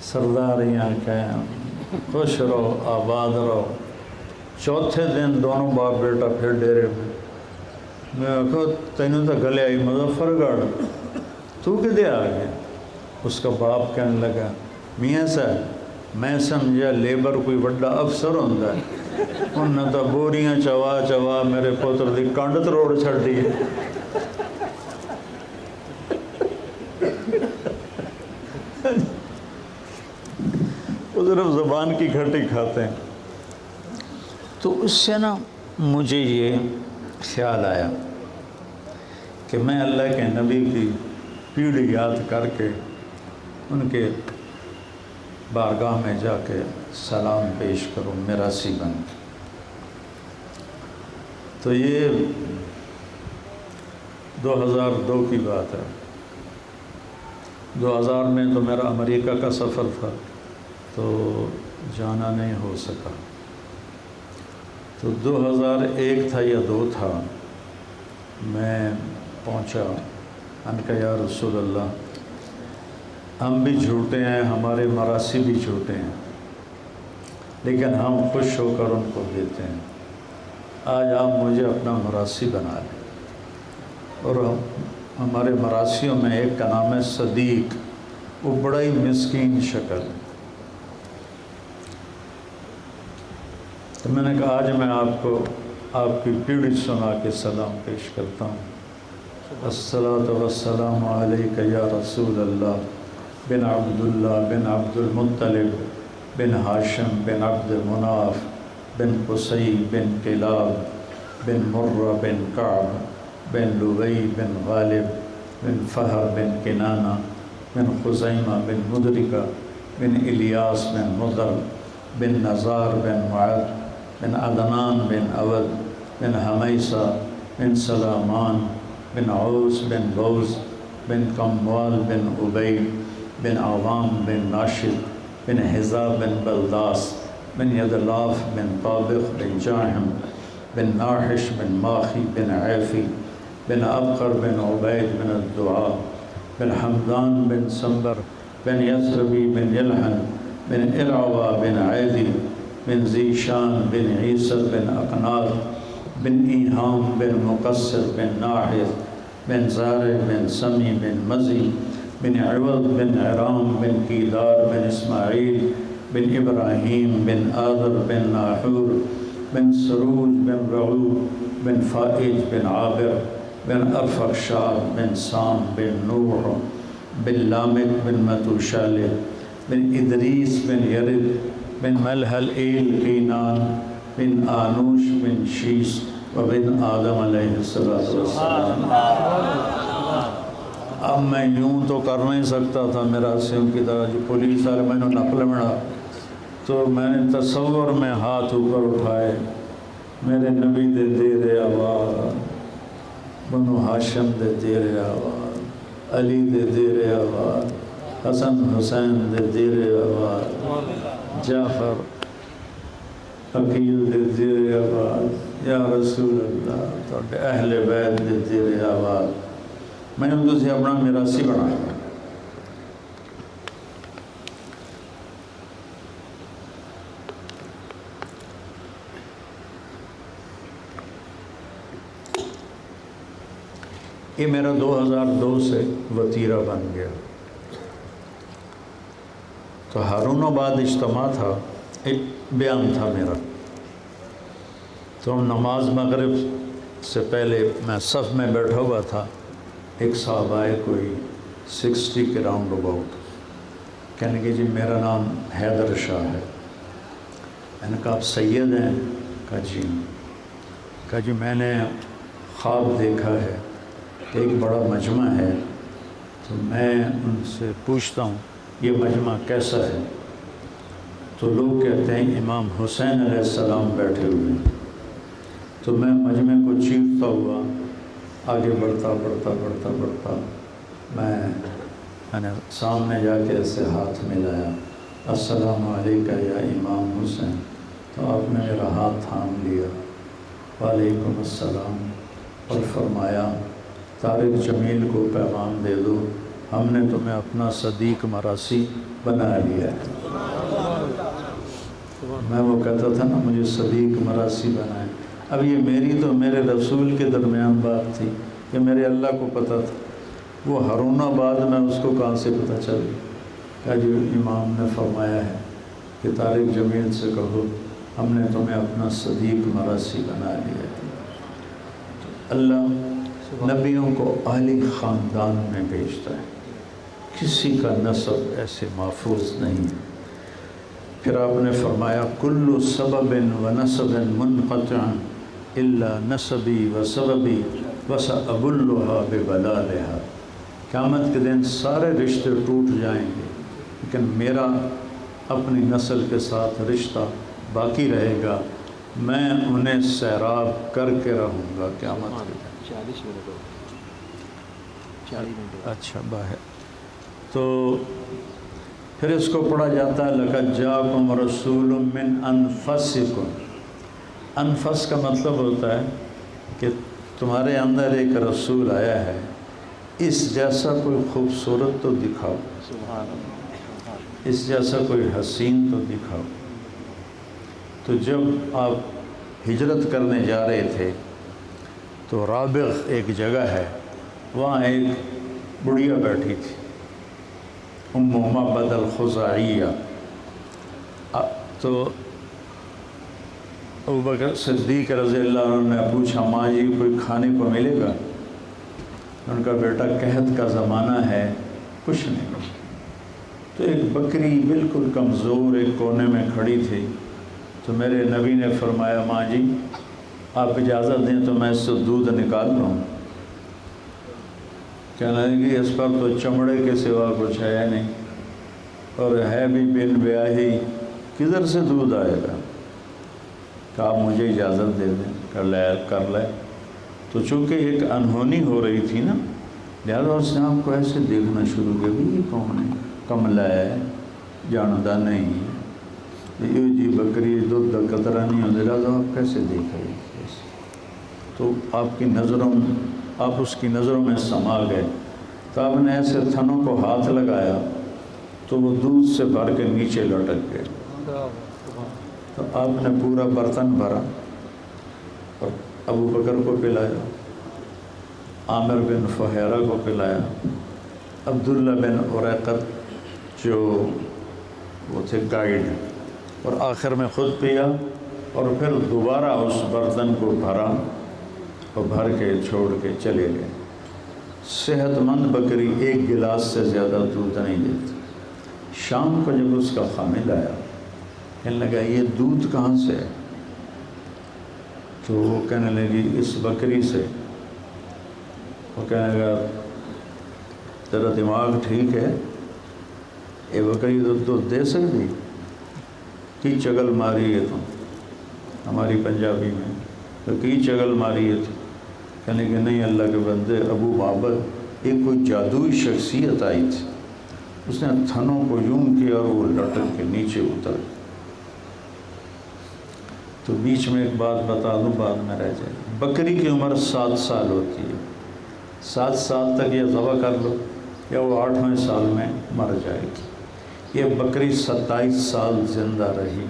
سرداریاں کہیں خوش رہو آباد رہو۔ چوتھے دن دونوں باپ بیٹا پھر ڈیرے میں کہا تینوں تو گلے آئی مظفر گڑھ، تو کدے آ گئے؟ اس کا باپ کہنے لگا میاں صاحب میں سمجھا لیبر کوئی بڑا افسر ہوتا ہے، انہیں تو بوریاں چوا چوا میرے پوتر دی کنڈ تروڑ چھڑ دی۔ وہ صرف زبان کی کھٹی کھاتے ہیں۔ تو اس سے نا مجھے یہ خیال آیا کہ میں اللہ کے نبی کی پیڑھی یاد کر کے ان کے بارگاہ میں جا کے سلام پیش کروں میراثی بن کے۔ تو یہ 2002 کی بات ہے۔ 2000 میں تو میرا امریکہ کا سفر تھا تو جانا نہیں ہو سکا۔ تو 2001 تھا یا 2 تھا، میں پہنچا، ہم کہا یا رسول اللہ ہم بھی جھوٹے ہیں، ہمارے مراسی بھی جھوٹے ہیں، لیکن ہم خوش ہو کر ان کو دیتے ہیں، آج آپ مجھے اپنا مراسی بنا لیں۔ اور ہمارے مراسیوں میں ایک کا نام ہے صدیق، وہ بڑا ہی مسکین شکل ہے۔ تو میں نے کہا آج میں آپ کو آپ کی پیڑھی سنا کے سلام پیش کرتا ہوں۔ الصلاۃ والسلام علیک یا رسول اللہ بن عبداللہ بن عبد المطلب بن ہاشم بن عبد مناف بن قصی بن کلاب بن مرہ بن کعب بن لبی بن غالب بن فہر بن کنانہ بن خزیمہ بن مدرکہ بن الیاس بن مضر بن نزار بن معد بن عدنان بن اود بن حمیسہ بن سلامان بن عوس بن بوز بن قموال بن عبید بن عوام بن ناشد بن حزاب بن بلداس بن یدلاف بن طابق بن جاہم بن ناحش بن ماخی بن عیفی بن ابقر بن عبید بن الدعاء بن حمدان بن سنبر بن یسربی بن یلحن بن ارعوا بن عیدی بن ذیشان بن عیسر بن اقناط بن ایہام بن مقصر بن ناحث بن زارع بن سمی بن مزی بن عوض بن عرام بن کیدار بن اسماعیل بن ابراہیم بن آذر بن ناحور بن سروج بن رعو بن فائج بن عابر بن ارفخشاد بن سام بن نوح بن لامک بن متوشالہ بن ادریس بن یرد بن ملحل ایل کینان بن آنوش بن شیس وبن آدم علیہ السلام۔ اب میں یوں تو کر نہیں سکتا تھا مراسیوں کی طرح، جو پولیس والے میں نے نقل مڑا، تو میں نے تصور میں ہاتھ اوپر اٹھائے، میرے نبی دے دیر آواز، بنو ہاشم دے دیر آواز، علی دے دیر آواز، حسن حسین دے دیر آواز، جعفر عقیل دے زیر آواز یا رسول اللہ تو اہل بیت دے زیر آواز میں نے ان سے اپنا میراثی بنایا. یہ میرا 2002 سے وتیرہ بن گیا. تو ہارون آباد اجتماع تھا، ایک بیان تھا میرا. تو ہم نماز مغرب سے پہلے میں صف میں بیٹھا ہوا تھا. ایک صاحب آئے کوئی 60 کے راؤنڈ اباؤٹ، کہنے کہ جی میرا نام حیدر شاہ ہے. میں نے کہا آپ سید ہیں؟ کہا جی. کہا جی میں نے خواب دیکھا ہے ایک بڑا مجمع ہے، تو میں ان سے پوچھتا ہوں یہ مجمع کیسا ہے؟ تو لوگ کہتے ہیں امام حسین علیہ السلام بیٹھے ہوئے ہیں. تو میں مجمع کو چیرتا ہوا آگے بڑھتا میں نے سامنے جا کے ایسے ہاتھ ملایا، السلام علیکم یا امام حسین. تو آپ نے میرا ہاتھ تھام لیا، وعلیکم السلام، اور فرمایا طارق جمیل کو پیغام دے دو ہم نے تمہیں اپنا صدیق مراسی بنا لیا ہے. میں وہ کہتا تھا نا مجھے صدیق مراسی بنائے. اب یہ میری تو میرے رسول کے درمیان بات تھی، یہ میرے اللہ کو پتہ تھا. وہ ہارون آباد میں اس کو کہاں سے پتہ چل گیا؟ کہا جو امام نے فرمایا ہے کہ طارق جمیل سے کہو ہم نے تمہیں اپنا صدیق مراسی بنا لیا ہے. اللہ نبیوں کو اعلی خاندان میں بھیجتا ہے، کسی کا نسب ایسے محفوظ نہیں. پھر آپ نے فرمایا کل سبب و نسب منقطع الا نسبی و سببی وسأبلها ببلالها. قیامت کے دن سارے رشتے ٹوٹ جائیں گے لیکن میرا اپنی نسل کے ساتھ رشتہ باقی رہے گا، میں انہیں سیراب کر کے رہوں گا قیامت کے دن. 40 منٹ. اچھا باہر. تو پھر اس کو پڑھا جاتا ہے لقد جاءکم رسول من انفسکم. انفس کا مطلب ہوتا ہے کہ تمہارے اندر ایک رسول آیا ہے، اس جیسا کوئی خوبصورت تو دکھاؤ، اس جیسا کوئی حسین تو دکھاؤ. تو جب آپ ہجرت کرنے جا رہے تھے تو رابغ ایک جگہ ہے، وہاں ایک بڑھیا بیٹھی تھی ام معبد الخزاعیہ. تو ابوبکر صدیق رضی اللہ عنہ نے پوچھا ماں جی کوئی کھانے کو ملے گا؟ ان کا بیٹا قحط کا زمانہ ہے کچھ نہیں. تو ایک بکری بالکل کمزور ایک کونے میں کھڑی تھی. تو میرے نبی نے فرمایا ماں جی آپ اجازت دیں تو میں اس سے دودھ نکال لوں. کہنے لگی اس پر تو چمڑے کے سوا کچھ ہے نہیں اور ہے بھی بن بیاہی، کدھر سے دودھ آئے گا؟ کہ آپ مجھے اجازت دے دیں. کر لے. تو چونکہ ایک انہونی ہو رہی تھی نا، لہذا اس نے آپ کو ایسے دیکھنا شروع کیا بھی یہ کون ہے، کملا ہے، جاندہ نہیں، یہ جی بکری دودھ کا قطرہ نہیں ہوتا، لہذا آپ کیسے دیکھ رہے ہیں؟ تو آپ اس کی نظروں میں سما گئے. تو آپ نے ایسے تھنوں کو ہاتھ لگایا تو وہ دودھ سے بھر کے نیچے لٹک گئے. تو آپ نے پورا برتن بھرا اور ابو بکر کو پلایا، عامر بن فہیرہ کو پلایا، عبداللہ بن عریقط جو وہ تھے گائیڈ، اور آخر میں خود پیا اور پھر دوبارہ اس برتن کو بھرا اور بھر کے چھوڑ کے چلے گئے. صحت مند بکری ایک گلاس سے زیادہ دودھ نہیں دیتی. شام کو جب اس کا خامد آیا کہنے لگا یہ دودھ کہاں سے ہے؟ تو وہ کہنے لگی اس بکری سے. وہ کہنے لگا تیرا دماغ ٹھیک ہے؟ یہ بکری دودھ دے سکتی؟ کی چگل ماری ہے تو ہماری پنجابی میں تو کی چگل ماری ہے تو کہنے کہ نہیں اللہ کے بندے ابو معبد ایک کوئی جادوئی شخصیت آئی تھی، اس نے تھنوں کو یوں کیا اور وہ لٹک کے نیچے اتر. تو بیچ میں ایک بات بتا دوں، بعد میں رہ جائے. بکری کی عمر 7 سال ہوتی ہے. 7 سال تک یہ ذبح کر لو یا وہ 8ویں سال میں مر جائے گی. یہ بکری 27 سال زندہ رہی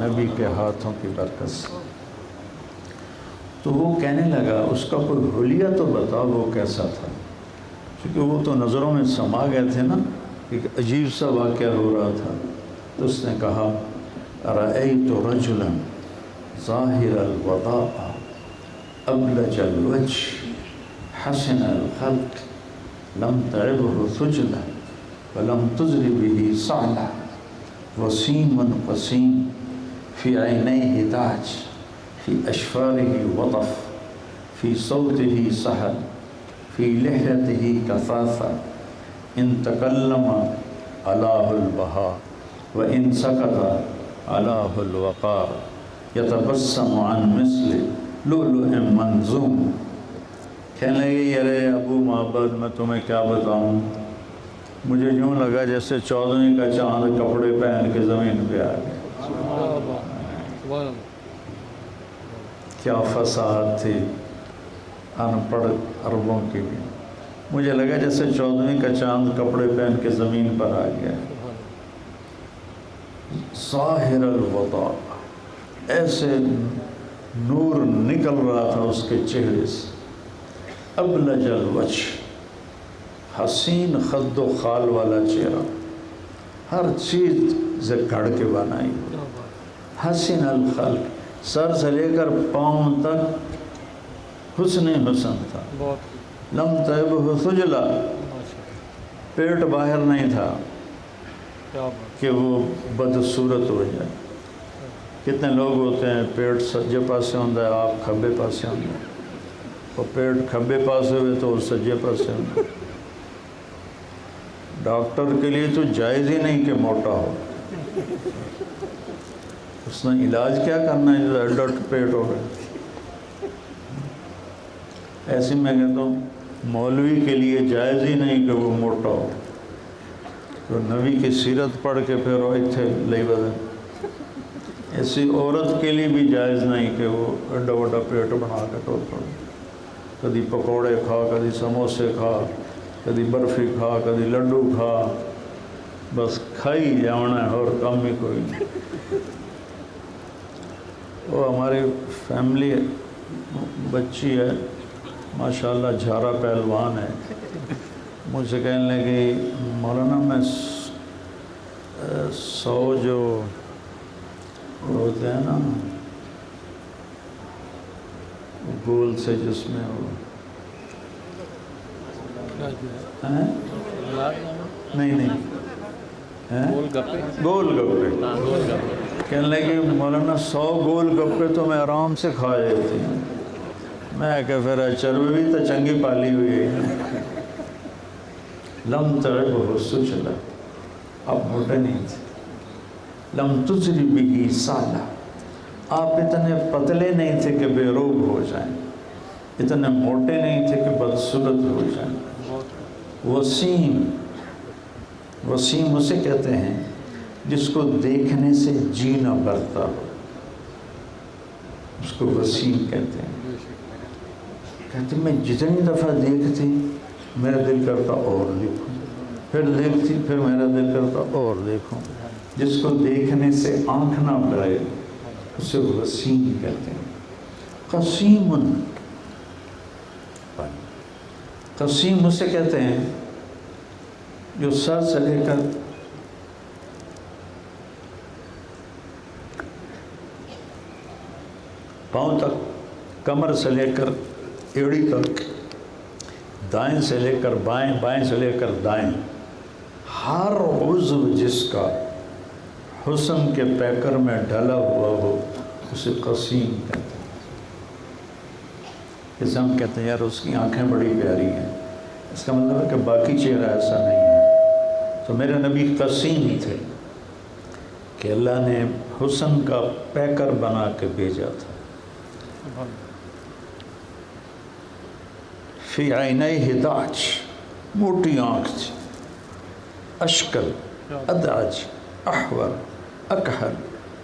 نبی کے ہاتھوں کی برکت سے. تو وہ کہنے لگا اس کا کوئی حلیہ تو بتاؤ وہ کیسا تھا، کیونکہ وہ تو نظروں میں سما گئے تھے نا، ایک عجیب سا واقعہ ہو رہا تھا. تو اس نے کہا رأیت رجلا ظاہر الوضاء ابلج الوجه حسن الخلق لم تعبه ثجلة ولم تزر به صعلة وسيم قسيم في عينيه تاج في أشفاره وطف في صوته سهل في لحيته كثافة إن تكلم علاه البهاء وإن سكت علاه الوقار يتبسم عن مثل لؤلؤ منظوم. کہنے لگے یارے ابو معبد میں تمہیں کیا بتاؤں، مجھے یوں لگا جیسے 14ویں کا چاند کپڑے پہن کے زمین پہ آ گئے. کیا فصاحت تھی ان پڑھ عربوں کی بھی. مجھے لگا جیسے 14ویں کا چاند کپڑے پہن کے زمین پر آ گیا. ظاہر الوضاء، ایسے نور نکل رہا تھا اس کے چہرے سے. ابلج الوجه، حسین خد و خال والا چہرہ، ہر چیز سے گھڑ کے بنائی. حسن الخلق، سر سے لے کر پاؤں تک حسن حسن تھا. لم تعبه ثجلہ، پیٹ باہر نہیں تھا کہ وہ بدصورت ہو جائے. کتنے لوگ ہوتے ہیں پیٹ سجے پاسے ہوتا ہے، آپ کھبے پاسے ہوتے ہیں، اور پیٹ کھبے پاسے ہوئے تو سجے پاسے ہوتے ہیں. ڈاکٹر کے لیے تو جائز ہی نہیں کہ موٹا ہو. اس نے علاج کیا کرنا ہے جو ایڈلٹ پیٹ ہو گئے. ایسے میں کہتا ہوں مولوی کے لیے جائز ہی نہیں کہ وہ موٹا ہو. تو نبی کی سیرت پڑھ کے پھر وہ اتھے لئی بدل. ایسی عورت کے لیے بھی جائز نہیں کہ وہ ایڈا وڈا پیٹ بنا کے ٹول پڑے. کدی پکوڑے کھا، کدی سموسے کھا، کدی برفی کھا، کدی لڈو کھا، بس کھائی جانا ہے اور کام ہی کوئی نہیں. وہ ہماری فیملی بچی ہے ماشاءاللہ، جھارا پہلوان ہے. مجھ سے کہنے لگی مولانا میں 100 جو ہوتے ہیں نا گول سے جس میں وہ نہیں گول گپے کہنے لگے مولانا 100 گول گپے تو میں آرام سے کھا جاتی ہوں. میں کہ پھر چربی بھی تو چنگی پالی ہوئی ہے. لم تعبه سجلہ، اب موٹے نہیں تھے. لم تزر به صعلہ، آپ اتنے پتلے نہیں تھے کہ بے روب ہو جائیں، اتنے موٹے نہیں تھے کہ بدصورت ہو جائیں. وسیم، وسیم اسے کہتے ہیں جس کو دیکھنے سے جی نہ بھرتا ہو، اس کو وسیم کہتے ہیں. کہتے میں جتنی دفعہ دیکھتی میرا دل کرتا اور دیکھوں، پھر دیکھتی پھر میرا دل کرتا اور دیکھوں. جس کو دیکھنے سے آنکھ نہ بھرے اسے وسیم کہتے ہیں. قسیم، قسیم اسے کہتے ہیں جو سر سے لے کر پاؤں تک، کمر سے لے کر ایڑی تک، دائیں سے لے کر بائیں، بائیں سے لے کر دائیں، ہر عضو جس کا حسن کے پیکر میں ڈھلا ہوا ہو اسے قسیم کہتے ہیں. جیسے ہم کہتے ہیں یار اس کی آنکھیں بڑی پیاری ہیں، اس کا مطلب ہے کہ باقی چہرہ ایسا نہیں ہے. تو میرے نبی قسیم ہی تھے کہ اللہ نے حسن کا پیکر بنا کے بھیجا تھا. فی عینیہ داج، موٹی آنکھ تھی. اشکل، اداج، احور، اکحل،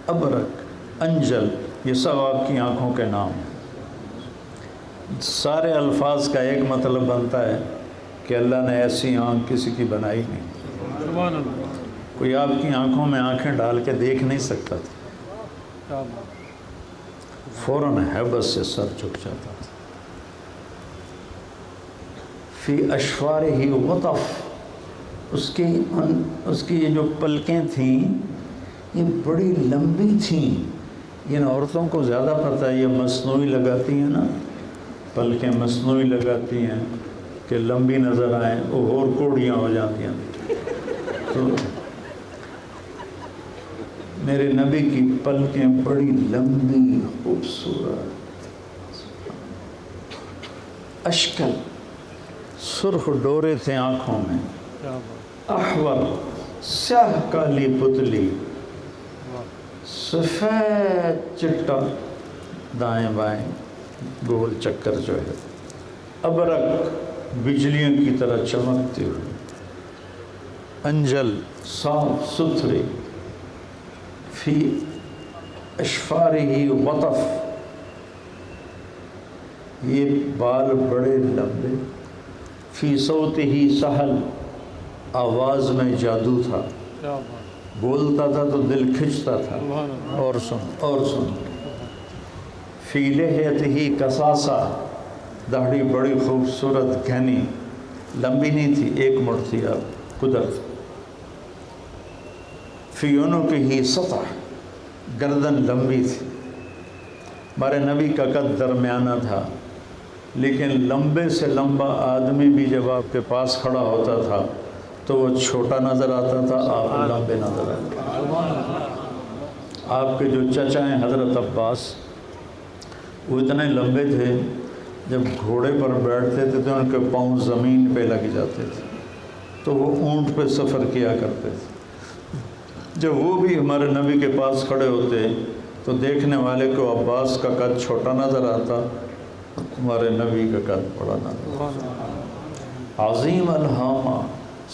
ابرک، انجل، یہ سب آپ کی آنکھوں کے نام ہیں۔ سارے الفاظ کا ایک مطلب بنتا ہے کہ اللہ نے ایسی آنکھ کسی کی بنائی نہیں۔ سبحان اللہ۔ کوئی آپ کی آنکھوں میں آنکھیں ڈال کے دیکھ نہیں سکتا تھا، کیا فوراً ہیبت سے سر جھک جاتا تھا۔ فی اشفارہ وطف، اس کی یہ جو پلکیں تھیں یہ بڑی لمبی تھیں۔ ان عورتوں کو زیادہ پتہ ہے، یہ مصنوعی لگاتی ہیں نا، پلکیں مصنوعی لگاتی ہیں کہ لمبی نظر آئیں، وہ اور کوڑیاں ہو جاتی ہیں۔ تو میرے نبی کی پلکیں بڑی لمبی خوبصورت، اشکل سرخ ڈورے تھے آنکھوں میں، احور سیاہ کالی پتلی، سفید چٹا دائیں بائیں گول چکر جو ہے، ابرق بجلیوں کی طرح چمکتے ہوئے، انجل صاف ستھرے، فی اشفارہ وطف، یہ بال بڑے لمبے، فی صوتہ سہل، آواز میں جادو تھا، بولتا تھا تو دل کھنچتا تھا، اور سن، فی لحیتہ کثاثہ، داڑھی بڑی خوبصورت گھنی، لمبی نہیں تھی، ایک مڑ تھی، اب قدرت، فی عنقہ سطح، گردن لمبی تھی۔ ہمارے نبی کا قد درمیانہ تھا، لیکن لمبے سے لمبا آدمی بھی جب آپ کے پاس کھڑا ہوتا تھا تو وہ چھوٹا نظر آتا تھا، آپ لمبے نظر آتے تھے۔ آپ کے جو چچا ہیں حضرت عباس، وہ اتنے لمبے تھے جب گھوڑے پر بیٹھتے تھے تو ان کے پاؤں زمین پہ لگ جاتے تھے، تو وہ اونٹ پہ سفر کیا کرتے تھے۔ جب وہ بھی ہمارے نبی کے پاس کھڑے ہوتے تو دیکھنے والے کو عباس کا قد چھوٹا نظر آتا، ہمارے نبی کا قد بڑا نظر آتا۔ عظیم الہامہ،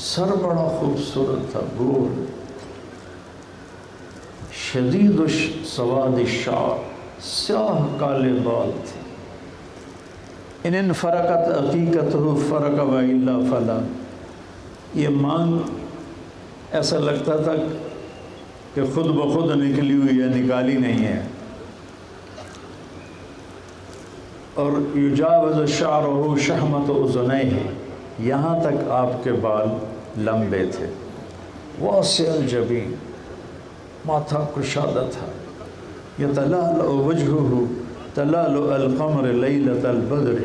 سر بڑا خوبصورت تھا، گول، شدید سواد الشعر، سیاہ کالے بال تھے۔ ان فرقت عقیقتہ فرق و الا فلا، یہ مانگ ایسا لگتا تھا کہ خود بخود نکلی ہوئی ہے، نکالی نہیں ہے۔ اور یجاوز شعرہ شحمۃ اذنیہ، یہاں تک آپ کے بال لمبے تھے۔ واسع الجبین، ماتھا کشادہ تھا۔ یتلالأ وجہہ تلالؤ القمر لیلۃ البدر،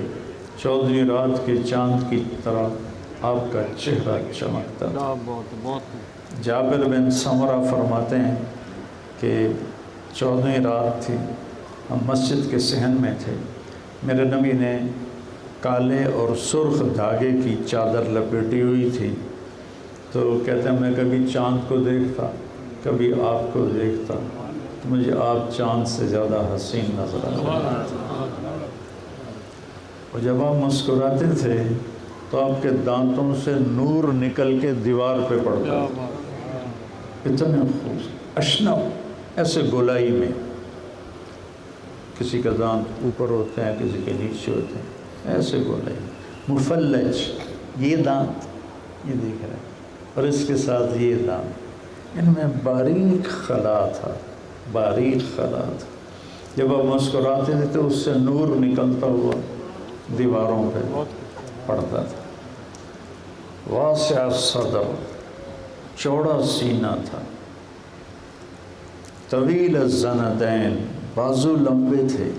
چودھویں رات کے چاند کی طرح آپ کا چہرہ چمکتا تھا۔ جابر بن سمرہ فرماتے ہیں کہ 14ویں رات تھی، ہم مسجد کے صحن میں تھے، میرے نبی نے کالے اور سرخ دھاگے کی چادر لپیٹی ہوئی تھی، تو کہتے ہیں میں کبھی چاند کو دیکھتا، کبھی آپ کو دیکھتا، تو مجھے آپ چاند سے زیادہ حسین نظر آتے۔ اور جب آپ مسکراتے تھے تو آپ کے دانتوں سے نور نکل کے دیوار پہ پڑتا تھا، اتنے خوبصورت، اشنب، ایسے گولائی میں، کسی کا دانت اوپر ہوتے ہیں، کسی کے نیچے ہوتے ہیں، ایسے گولائی، مفلج، یہ دانت یہ دیکھ رہے ہیں، اور اس کے ساتھ یہ دانت، ان میں باریک خلا تھا، باریک خلا تھا۔ جب آپ مسکراتے تھے تو اس سے نور نکلتا ہوا دیواروں پہ پڑتا تھا۔ واسع الصدر، چوڑا سینہ تھا۔ طویل الزندین، بازو لمبے تھے۔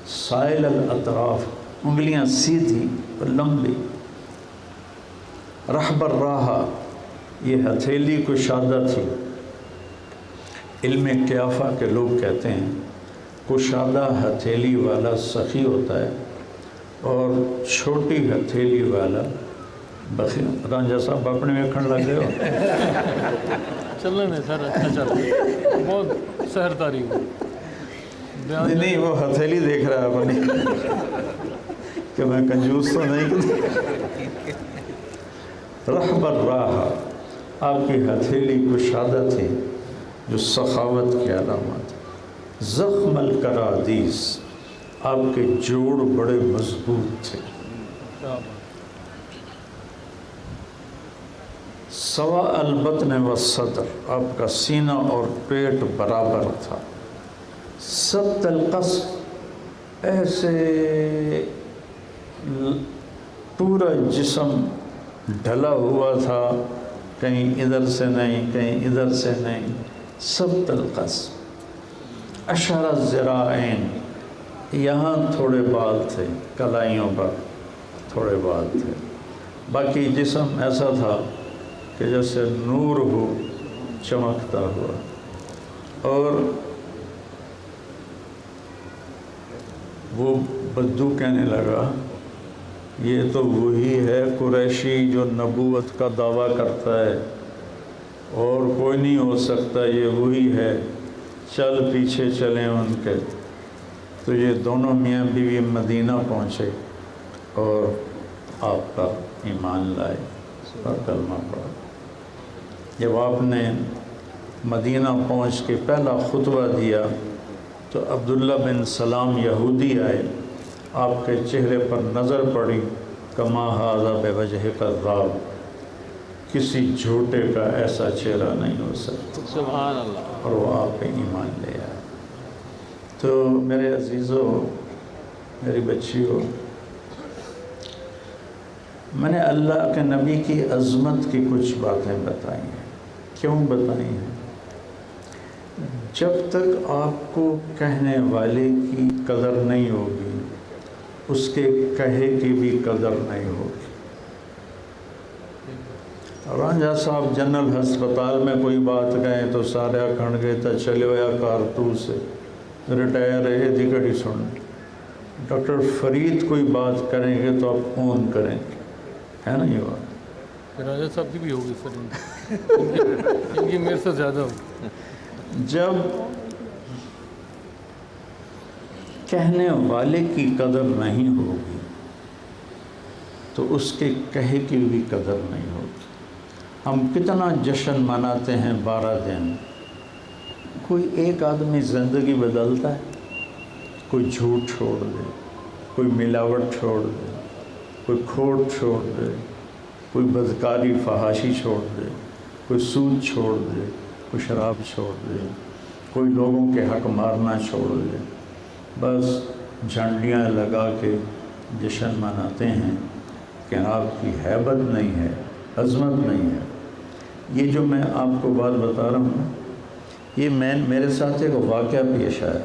سائل الاطراف، انگلیاں سیدھی اور لمبی۔ رحب الراحہ، یہ ہتھیلی کشادہ تھی۔ علم قیافہ کے لوگ کہتے ہیں کشادہ ہتھیلی والا سخی ہوتا ہے اور چھوٹی ہتھیلی والا بخیل۔ رانجھا صاحب اپنے میں کھڑ لگ گئے ہو؟ چلنے میں سر اچھا چل رہا ہے، بہت سحر تاریخ نہیں، وہ ہتھیلی دیکھ رہا ہے اپنی کہ میں کنجوس تو نہیں۔ رحب الراحہ، آپ کی ہتھیلی کشادہ تھی جو سخاوت کی علامت۔ زخم الکرادیس، آپ کے جوڑ بڑے مضبوط تھے، سوا البطن والصدر، آپ کا سینہ اور پیٹ برابر تھا، سبط القصب، ایسے پورا جسم ڈھلا ہوا تھا، کہیں ادھر سے نہیں کہیں ادھر سے نہیں، سبط القصب، اشہر الذراعین، یہاں تھوڑے بال تھے، کلائیوں پر تھوڑے بال تھے، باقی جسم ایسا تھا کہ جیسے نور ہو چمکتا ہوا۔ اور وہ بدو کہنے لگا یہ تو وہی ہے قریشی جو نبوت کا دعویٰ کرتا ہے، اور کوئی نہیں ہو سکتا، یہ وہی ہے، چل پیچھے چلیں ان کے۔ تو یہ دونوں میاں بیوی مدینہ پہنچے اور آپ کا ایمان لائے اور کلمہ پڑھا۔ جب آپ نے مدینہ پہنچ کے پہلا خطبہ دیا تو عبداللہ بن سلام یہودی آئے، آپ کے چہرے پر نظر پڑی، کما ھذا بوجہ کذاب، کسی جھوٹے کا ایسا چہرہ نہیں ہو سکتا، سبحان اللہ، اور وہ آپ پہ ایمان لے آئے۔ تو میرے عزیزو، میری بچیوں، میں نے اللہ کے نبی کی عظمت کی کچھ باتیں بتائی ہیں۔ کیوں بتائی ہیں؟ جب تک آپ کو کہنے والے کی قدر نہیں ہوگی، اس کے کہے کی بھی قدر نہیں ہوگی۔ رانجھا صاحب جنرل ہسپتال میں کوئی بات کہیں تو سارے کھڑ گئے تا چلے یا کارتو سے ریٹائر ہے دی کڑی سن۔ ڈاکٹر فرید کوئی بات کریں گے تو آپ اون کریں گے، ہے نا یہ بات؟ راجہ صاحب کی بھی ہوگی سر، ان کی میرے سے زیادہ ہوگی۔ جب کہنے والے کی قدر نہیں ہوگی تو اس کے کہے کی بھی قدر نہیں ہوگی۔ ہم کتنا جشن مناتے ہیں 12 دن، کوئی ایک آدمی زندگی بدلتا ہے، کوئی جھوٹ چھوڑ دے، کوئی ملاوٹ چھوڑ دے، کوئی کھوٹ چھوڑ دے، کوئی بدکاری فحاشی چھوڑ دے، کوئی سود چھوڑ دے، کوئی شراب چھوڑ دے، کوئی لوگوں کے حق مارنا چھوڑ دے، بس جھنڈیاں لگا کے جشن مناتے ہیں کہ آپ کی ہیبت نہیں ہے، عظمت نہیں ہے۔ یہ جو میں آپ کو بات بتا رہا ہوں، یہ میرے ساتھ ایک واقعہ پیش آیا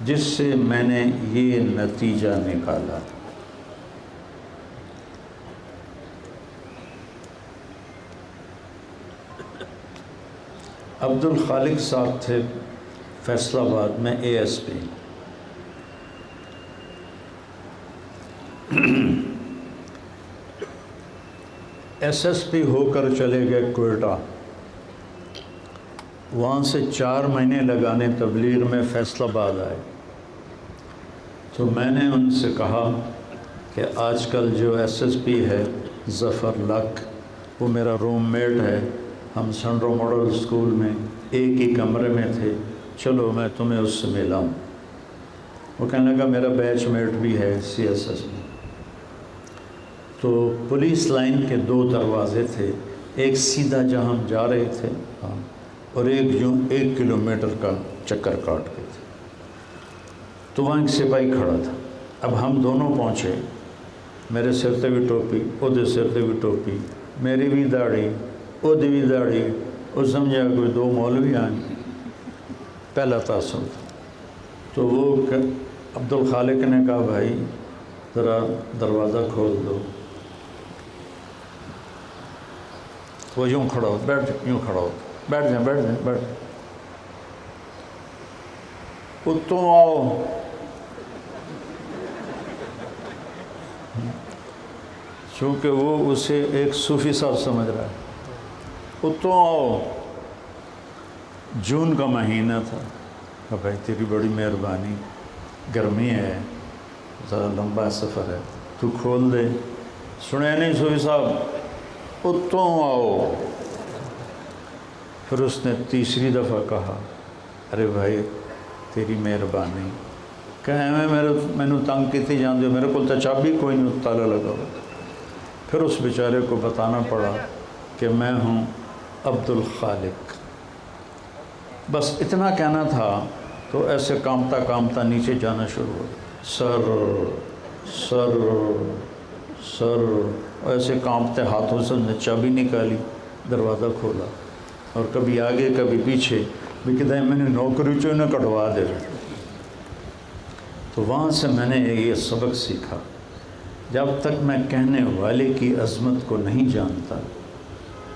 جس سے میں نے یہ نتیجہ نکالا۔ عبد الخالق صاحب تھے فیصل آباد میں A S P, S S P ہو کر چلے گئے کوئٹہ، وہاں سے 4 مہینے لگانے تبلیغ میں فیصل آباد آئے۔ تو میں نے ان سے کہا کہ آج کل جو ایس ایس پی ہے ظفر لک، وہ میرا روم میٹ ہے، ہم سنڈرو ماڈل اسکول میں ایک ہی کمرے میں تھے، چلو میں تمہیں اس سے ملاؤں۔ وہ کہنے لگا میرا بیچ میٹ بھی ہے سی ایس ایس میں۔ تو پولیس لائن کے 2 دروازے تھے، ایک سیدھا جہاں ہم جا رہے تھے اور ایک یوں 1 کلومیٹر کا چکر کاٹ کے تھے۔ تو وہاں ایک سپاہی کھڑا تھا۔ اب ہم دونوں پہنچے، میرے سر تے بھی ٹوپی، وہ سر تے بھی ٹوپی، میری بھی داڑھی، وہ بھی داڑھی، وہ سمجھا کوئی 2 مولوی آئیں، پہلا تاثر تھا۔ تو وہ عبد الخالق نے کہا بھائی ذرا دروازہ کھول دو۔ وہ یوں کھڑا ہو، بیٹھ جائیں، یوں کھڑا ہو، بیٹھ جائیں بیٹھ جائیں بیٹھ جائیں۔ اتوں آؤ، چونکہ وہ اسے ایک صوفی صاحب سمجھ رہا ہے۔ اتوں آؤ، جون کا مہینہ تھا، کہ بھائی تیری بڑی مہربانی، گرمی ہے، ذرا لمبا سفر ہے، تو کھول دے۔ سنے نہیں صوفی صاحب، اتوں آؤ۔ پھر اس نے تیسری دفعہ کہا ارے بھائی تیری مہربانی کہ مینو تنگ کیتی جاندے ہو، میرے کو تو چابی کوئی نہیں، تالا لگا ہوا۔ پھر اس بیچارے کو بتانا پڑا کہ میں ہوں عبد الخالق، بس اتنا کہنا تھا تو ایسے کامتا کامتا نیچے جانا شروع ہو، سر سر سر، ایسے کانپتے ہاتھوں سے نے چابی نکالی، دروازہ کھولا، اور کبھی آگے کبھی پیچھے بھی کہتا ہے میں نے نوکری چوں نہ کٹوا دے رہے۔ تو وہاں سے میں نے یہ سبق سیکھا، جب تک میں کہنے والے کی عظمت کو نہیں جانتا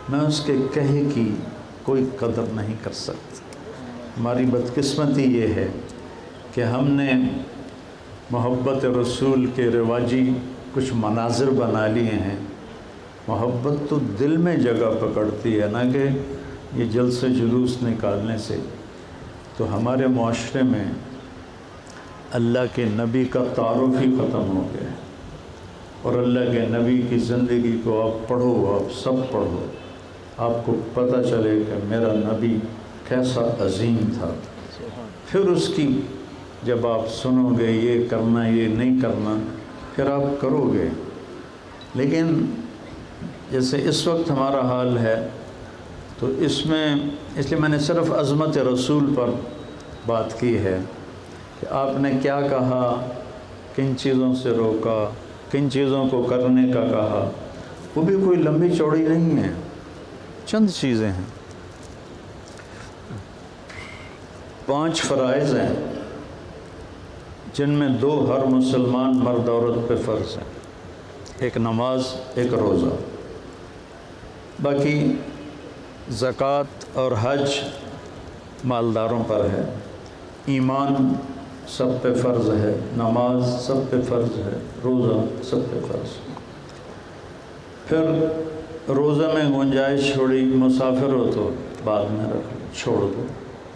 میں اس کے کہے کی کوئی قدر نہیں کر سکتا۔ ہماری بدقسمتی یہ ہے کہ ہم نے محبت رسول کے رواجی کچھ مناظر بنا لیے ہیں۔ محبت تو دل میں جگہ پکڑتی ہے، نہ کہ یہ جلسے جلوس نکالنے سے۔ تو ہمارے معاشرے میں اللہ کے نبی کا تعارف ہی ختم ہو گیا ہے، اور اللہ کے نبی کی زندگی کو آپ پڑھو، آپ سب پڑھو، آپ کو پتہ چلے کہ میرا نبی کیسا عظیم تھا۔ پھر اس کی جب آپ سنو گے یہ کرنا یہ نہیں کرنا، پھر آپ کرو گے۔ لیکن جیسے اس وقت ہمارا حال ہے تو اس لیے میں نے صرف عظمت رسول پر بات کی ہے کہ آپ نے کیا کہا، کن چیزوں سے روکا، کن چیزوں کو کرنے کا کہا، وہ بھی کوئی لمبی چوڑی نہیں ہے، چند چیزیں ہیں۔ 5 فرائض ہیں جن میں 2 ہر مسلمان مرد عورت پہ فرض ہیں، ایک نماز ایک روزہ۔ باقی زکوٰۃ اور حج مالداروں پر ہے، ایمان سب پہ فرض ہے، نماز سب پہ فرض ہے، روزہ سب پہ فرض ہے۔ پھر روزہ میں گنجائش چھوڑی، مسافر ہو تو بعد میں رکھ لو، چھوڑ دو،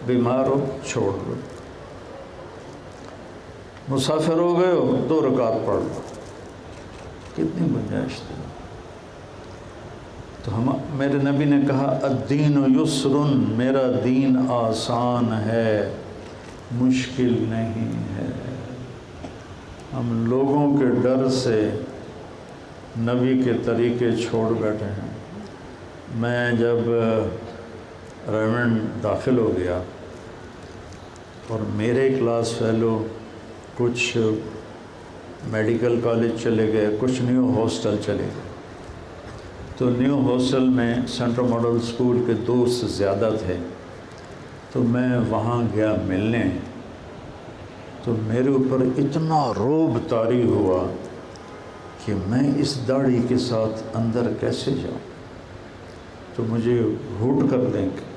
بیمار ہو چھوڑ دو، مسافر ہو گئے ہو 2 رکعت پڑھ لو، کتنی گنجائش تھی۔ تو میرے نبی نے کہا الدین یسر، میرا دین آسان ہے، مشکل نہیں ہے۔ ہم لوگوں کے ڈر سے نبی کے طریقے چھوڑ بیٹھے ہیں۔ میں جب ریونڈ داخل ہو گیا اور میرے کلاس فیلو کچھ میڈیکل کالج چلے گئے، کچھ نیو ہاسٹل چلے گئے، تو نیو ہاسٹل میں سینٹرل ماڈل اسکول کے دوست زیادہ تھے، تو میں وہاں گیا ملنے، تو میرے اوپر اتنا رعب طاری ہوا کہ میں اس داڑھی کے ساتھ اندر کیسے جاؤں، تو مجھے گھوٹ کر دیں گے۔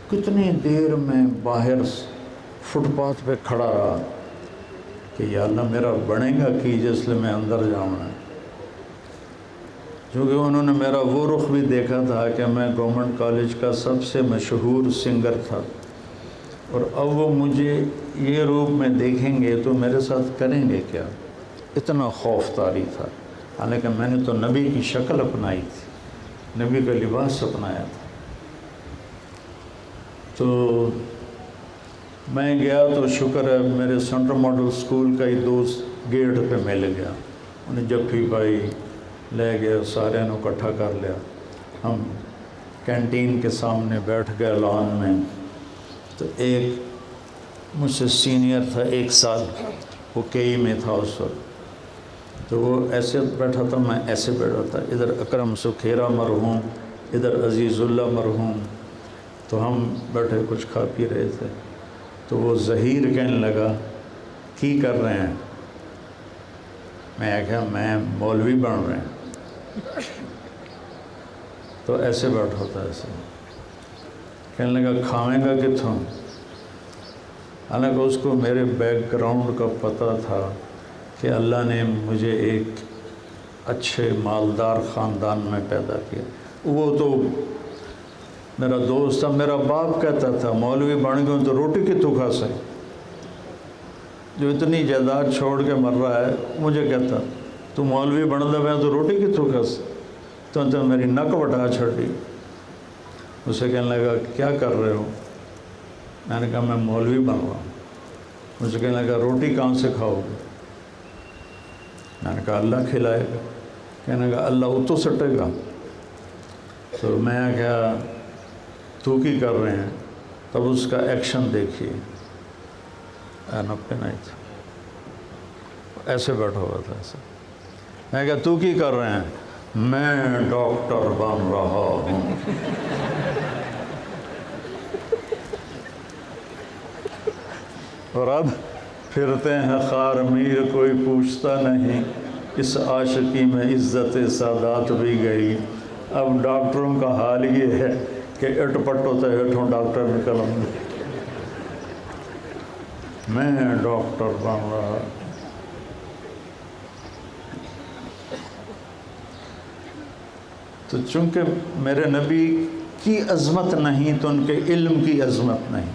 کتنی دیر میں باہر فٹ پاتھ پہ کھڑا رہا کہ یا اللہ میرا بنے گا کہ جس لئے میں اندر جاؤں گا، کیونکہ انہوں نے میرا وہ رخ بھی دیکھا تھا کہ میں گورنمنٹ کالج کا سب سے مشہور سنگر تھا، اور اب وہ مجھے یہ روپ میں دیکھیں گے تو میرے ساتھ کریں گے کیا، اتنا خوف طاری تھا۔ حالانکہ میں نے تو نبی کی شکل اپنائی تھی، نبی کا لباس اپنایا تھا۔ تو میں گیا تو شکر ہے میرے سینٹرل ماڈل اسکول کا ہی دوست گیٹ پہ مل گیا، انہیں جفی پائی، لے گئے، سارے نے اکٹھا کر لیا، ہم کینٹین کے سامنے بیٹھ گئے لان میں۔ تو ایک مجھ سے سینئر تھا 1 سال، وہ کئی میں تھا اس وقت، تو وہ ایسے بیٹھا تھا، میں ایسے بیٹھا تھا، ادھر اکرم سکھیرا مرحوم، ادھر عزیز اللہ مرحوم، تو ہم بیٹھے کچھ کھا پی رہے تھے۔ تو وہ ظہیر کہنے لگا کی کر رہے ہیں؟ میں کہا میں مولوی بن رہے ہیں۔ تو ایسے بیٹھا تھا، ایسے کہنے لگا کھاویں گا کتھوں؟ حالانکہ اس کو میرے بیک گراؤنڈ کا پتہ تھا کہ اللہ نے مجھے ایک اچھے مالدار خاندان میں پیدا کیا۔ وہ تو میرا دوست تھا، میرا باپ کہتا تھا مولوی بن گئے تو روٹی کتوں کھا سکے، جو اتنی جائیداد چھوڑ کے مر رہا ہے مجھے کہتا تو مولوی بن دے میں تو روٹی کتوں کھا سکے، تو میری نک وٹا چھڑی۔ اسے کہنے لگا کیا کر رہے ہو؟ میں نے کہا میں مولوی بن رہا ہوں۔ مجھے کہنے لگا روٹی کہاں سے کھاؤ گے؟ میں نے کہا اللہ کھلائے گا۔ کہنے لگا اللہ اتو سٹے گا۔ تو میں کہا تو کی کر رہے ہیں؟ تب اس کا ایکشن دیکھیے، نہیں تھا، ایسے بیٹھا ہوا تھا ایسے۔ میں کہا تو کی کر رہے ہیں؟ میں ڈاکٹر بن رہا ہوں۔ اور اب پھرتے ہیں خار میر، کوئی پوچھتا نہیں، اس عاشقی میں عزت سادات بھی گئی۔ اب ڈاکٹروں کا حال یہ ہے کہ اٹ پٹ ہوتا ہے، اٹھوں ڈاکٹر نکل آؤں گے۔ میں ڈاکٹر بن رہا۔ تو چونکہ میرے نبی کی عظمت نہیں تو ان کے علم کی عظمت نہیں۔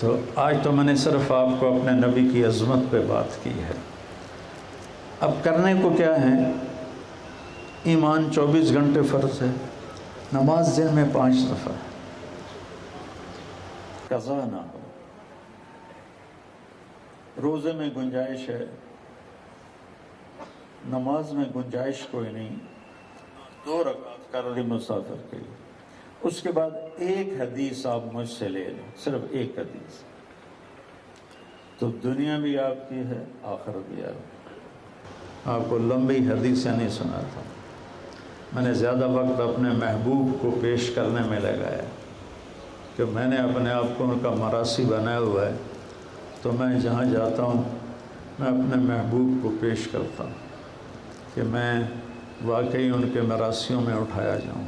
تو آج تو میں نے صرف آپ کو اپنے نبی کی عظمت پہ بات کی ہے۔ اب کرنے کو کیا ہے؟ ایمان 24 گھنٹے فرض ہے، نماز دن میں 5 دفعہ ہے، قضا نہ ہو۔ روزے میں گنجائش ہے، نماز میں گنجائش کوئی نہیں، 2 رکعت کر لی مسافر کے لیے۔ اس کے بعد ایک حدیث آپ مجھ سے لے لیں، صرف ایک حدیث، تو دنیا بھی آپ کی ہے، آخرت بھی آپ کی۔ آپ کو لمبی حدیثیں نہیں سناتا، میں نے زیادہ وقت اپنے محبوب کو پیش کرنے میں لگایا کہ میں نے اپنے آپ کو ان کا مراسی بنایا ہوا ہے، تو میں جہاں جاتا ہوں میں اپنے محبوب کو پیش کرتا ہوں کہ میں واقعی ان کے مراسیوں میں اٹھایا جاؤں۔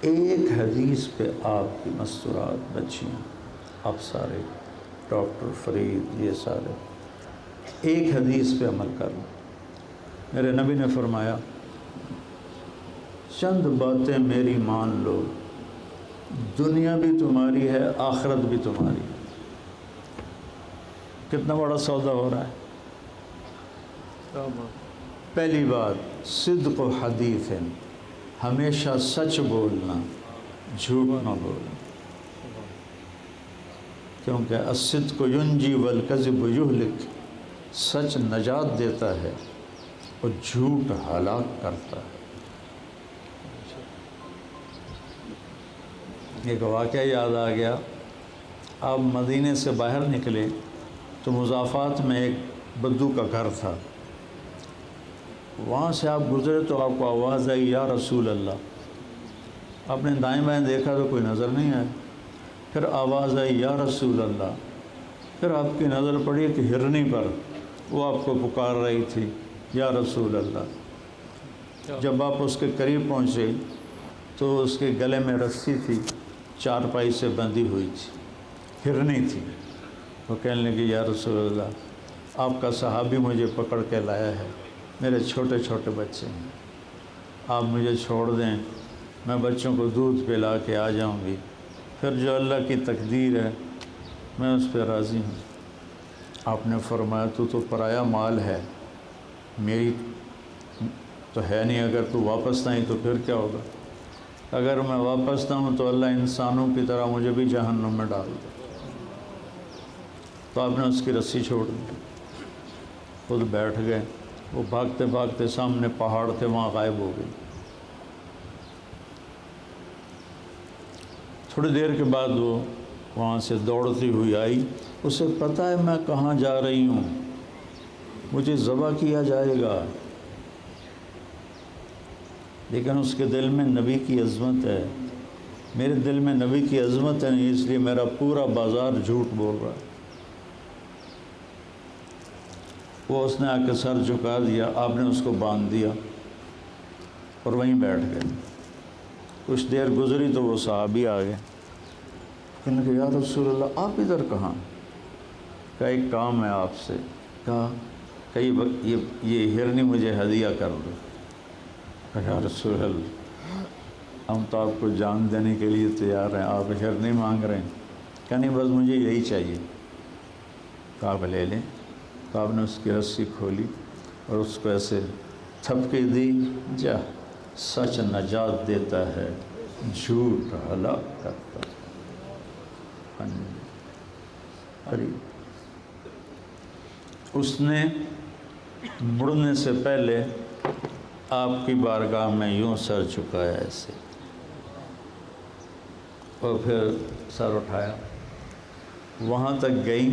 ایک حدیث پہ آپ کی مستورات بچیاں، آپ سارے ڈاکٹر فرید یہ سارے ایک حدیث پہ عمل کر لیں۔ میرے نبی نے فرمایا چند باتیں میری مان لو، دنیا بھی تمہاری ہے، آخرت بھی تمہاری ہے۔ کتنا بڑا سودا ہو رہا ہے۔ پہلی بات صدق و حدیث ہے، ہمیشہ سچ بولنا، جھوٹ نہ بولنا، کیونکہ الصدق ینجی والکذب یہلک، سچ نجات دیتا ہے اور جھوٹ ہلاک کرتا ہے۔ ایک واقعہ یاد آ گیا، آپ مدینے سے باہر نکلے تو مضافات میں ایک بدو کا گھر تھا، وہاں سے آپ گزرے تو آپ کو آواز آئی یا رسول اللہ۔ آپ نے دائیں بائیں دیکھا تو کوئی نظر نہیں آیا، پھر آواز آئی یا رسول اللہ، پھر آپ کی نظر پڑی کہ ہرنی پر وہ آپ کو پکار رہی تھی یا رسول اللہ۔ جب آپ اس کے قریب پہنچے تو اس کے گلے میں رسی تھی، چارپائی سے بندھی ہوئی تھی، ہرنی تھی۔ وہ کہنے لگی یا رسول اللہ، آپ کا صحابی مجھے پکڑ کے لایا ہے، میرے چھوٹے چھوٹے بچے ہیں، آپ مجھے چھوڑ دیں، میں بچوں کو دودھ پلا کے آ جاؤں گی، پھر جو اللہ کی تقدیر ہے میں اس پہ راضی ہوں۔ آپ نے فرمایا تو پرایا مال ہے، میری تو ہے نہیں، اگر تو واپس نہ آئی تو پھر کیا ہوگا؟ اگر میں واپس نہ ہوں تو اللہ انسانوں کی طرح مجھے بھی جہنم میں ڈال دے۔ تو آپ نے اس کی رسی چھوڑ دی، خود بیٹھ گئے۔ وہ بھاگتے بھاگتے سامنے پہاڑ تھے وہاں غائب ہو گئی۔ تھوڑی دیر کے بعد وہ وہاں سے دوڑتی ہوئی آئی، اسے پتہ ہے میں کہاں جا رہی ہوں، مجھے ذبح کیا جائے گا، لیکن اس کے دل میں نبی کی عظمت ہے، میرے دل میں نبی کی عظمت ہے نہیں، اس لیے میرا پورا بازار جھوٹ بول رہا ہے۔ وہ اس نے آ کے سر جھکا دیا، آپ نے اس کو باندھ دیا اور وہیں بیٹھ گئے۔ کچھ دیر گزری تو وہ صحابی آ گئے، کہنے لگے یا رسول اللہ آپ ادھر کہاں؟ کہا ایک کام ہے آپ سے۔ کہا کئی وقت یہ ہرنی مجھے ہدیہ کر دو۔ کہا یا رسول اللہ ہم تو آپ کو جان دینے کے لیے تیار ہیں، آپ ہرنی مانگ رہے ہیں؟ کہا نہیں بس مجھے یہی چاہیے۔ کہا آپ لے لیں۔ تو آپ نے اس کی رسی کھولی اور اس کو ایسے تھپکی دی، جا سچ نجات دیتا ہے، جھوٹ ہلاک کرتا ہے۔ ہاں جی قریب۔ اس نے مڑنے سے پہلے آپ کی بارگاہ میں یوں سر جھکایا ایسے، اور پھر سر اٹھایا، وہاں تک گئی،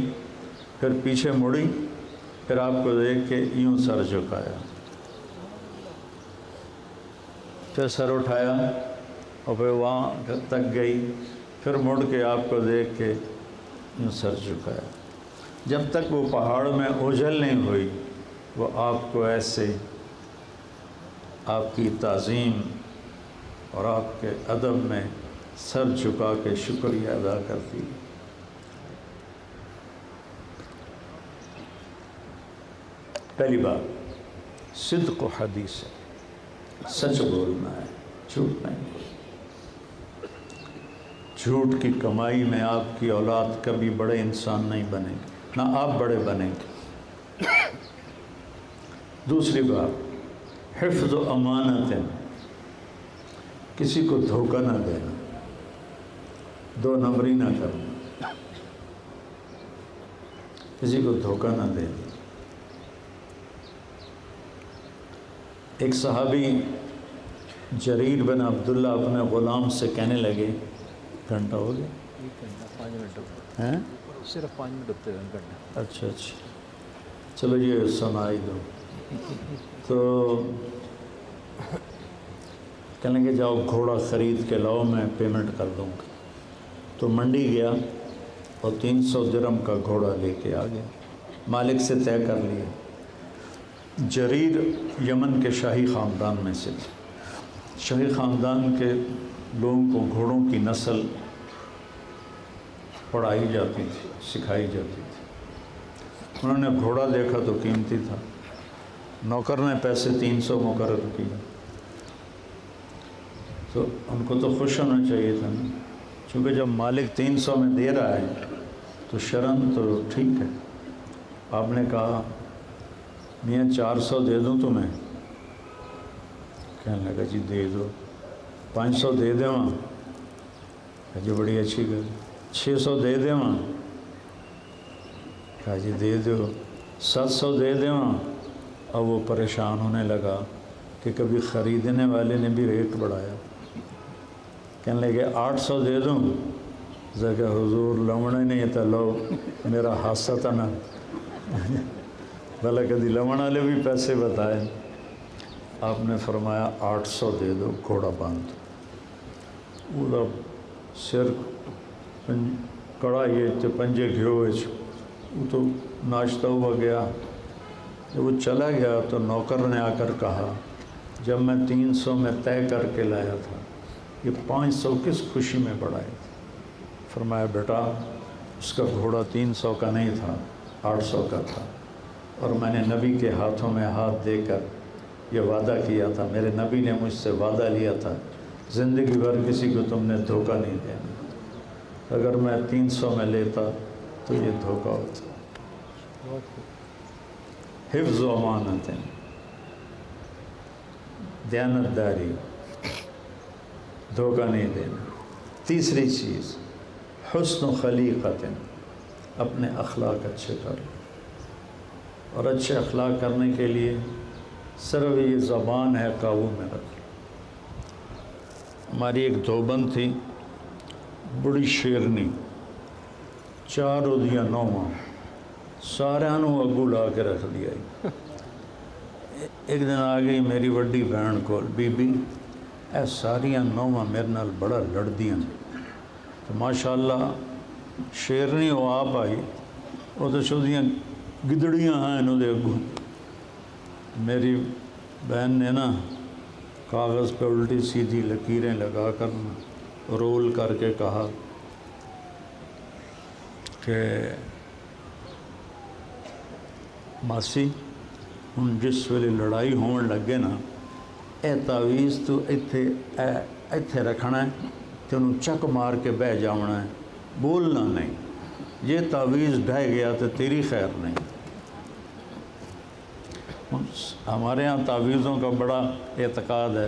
پھر پیچھے مڑی، پھر آپ کو دیکھ کے یوں سر جھکایا، پھر سر اٹھایا، اور پھر وہاں تک گئی، پھر مڑ کے آپ کو دیکھ کے یوں سر جھکایا، جب تک وہ پہاڑ میں اوجھل نہیں ہوئی وہ آپ کو ایسے آپ کی تعظیم اور آپ کے ادب میں سر جھکا کے شکریہ ادا کرتی۔ پہلی بات صدق و حدیث ہے، سچ بولنا ہے، جھوٹ نہیں بولنا۔ جھوٹ کی کمائی میں آپ کی اولاد کبھی بڑے انسان نہیں بنے گی، نہ آپ بڑے بنیں گے۔ دوسری بات حفظ و امانت ہے، کسی کو دھوکہ نہ دینا، دو نمبری نہ کرنا، کسی کو دھوکہ نہ دینا۔ ایک صحابی جریر بن عبداللہ اپنے غلام سے کہنے لگے، گھنٹہ ہو گیا؟ 5 منٹ ہیں؟ صرف 5 منٹ ہوتے ہیں گھنٹہ۔ اچھا اچھا، چلو یہ سنائی دو۔ تو کہنے لگے جاؤ گھوڑا خرید کے لاؤ، میں پیمنٹ کر دوں گا۔ تو منڈی گیا اور 300 درہم کا گھوڑا لے کے آ گیا، مالک سے طے کر لیا۔ جریر یمن کے شاہی خاندان میں سے تھے، شاہی خاندان کے لوگوں کو گھوڑوں کی نسل پڑھائی جاتی تھی، سکھائی جاتی تھی۔ انہوں نے گھوڑا دیکھا تو قیمتی تھا، نوکر نے پیسے 300 مقرر کیے، تو ان کو تو خوش ہونا چاہیے تھا نا، چونکہ جب مالک 300 میں دے رہا ہے تو شرن تو ٹھیک ہے۔ آپ نے کہا میاں 400 دے دوں تمہیں؟ کہنے لگا جی دے دو۔ 500 دے دے وہاں؟ کہا جی بڑی اچھی گل۔ 600 دے دے وہاں؟ کہا جی دے دو۔ 700 دے دے وہاں؟ اب وہ پریشان ہونے لگا کہ کبھی خریدنے والے نے بھی ریٹ بڑھایا۔ کہنے لگے 800 دے دوں؟ کہ حضور لونے نہیں تھا، لو میرا حادثہ تھا نا، بھلا کدی لونے والے بھی پیسے بتائے۔ آپ نے فرمایا 800 دے دو، گھوڑا باندھ دو۔ وہ سر کڑا یہ پنجے گھیو، وہ تو ناشتہ ہوا گیا۔ جب وہ چلا گیا تو نوکر نے آ کر کہا جب میں 300 میں طے کر کے لایا تھا، یہ 500 کس خوشی میں بڑھائے تھے؟ فرمایا بیٹا اس کا گھوڑا 300 کا نہیں تھا، 800 کا تھا، اور میں نے نبی کے ہاتھوں میں ہاتھ دے کر یہ وعدہ کیا تھا، میرے نبی نے مجھ سے وعدہ لیا تھا زندگی بھر کسی کو تم نے دھوکہ نہیں دینا، اگر میں 300 میں لیتا تو یہ دھوکہ ہوتا۔ حفظ و امانت ہے، دیانتداری، دھوکہ نہیں دینا۔ تیسری چیز حسن و خلیقت، اپنے اخلاق اچھے کر لو، اور اچھے اخلاق کرنے کے لیے صرف یہ زبان ہے قابو میں رکھ لو۔ ہماری ایک دوبند تھی بڑی شیرنی، 4 اودیاں نوواں سارے اگو لا کے رکھ دیا۔ ایک دن آ گئی میری وڈی بہن کو، بی بی اے ساریاں نوواں میرے نال بڑا لڑدیاں، تو ماشاءاللہ شیرنی وہ آپ آئی، وہ تو چودیاں گدڑیاں ہیں انہوں دے اگو۔ میری بہن نے نا کاغذ پہ الٹی سیدھی لکیریں لگا کر رول کر کے کہا کہ ماسی ہن جس ویلے لڑائی ہون لگے نا، اے تعویذ تو ایتھے رکھنا ہے تے انہوں چک مار کے بہ جاونا ہے، بولنا نہیں، یہ تعویذ ڈھہ گیا تو تیری خیر نہیں۔ ہمارے ہاں تعویذوں کا بڑا اعتقاد ہے۔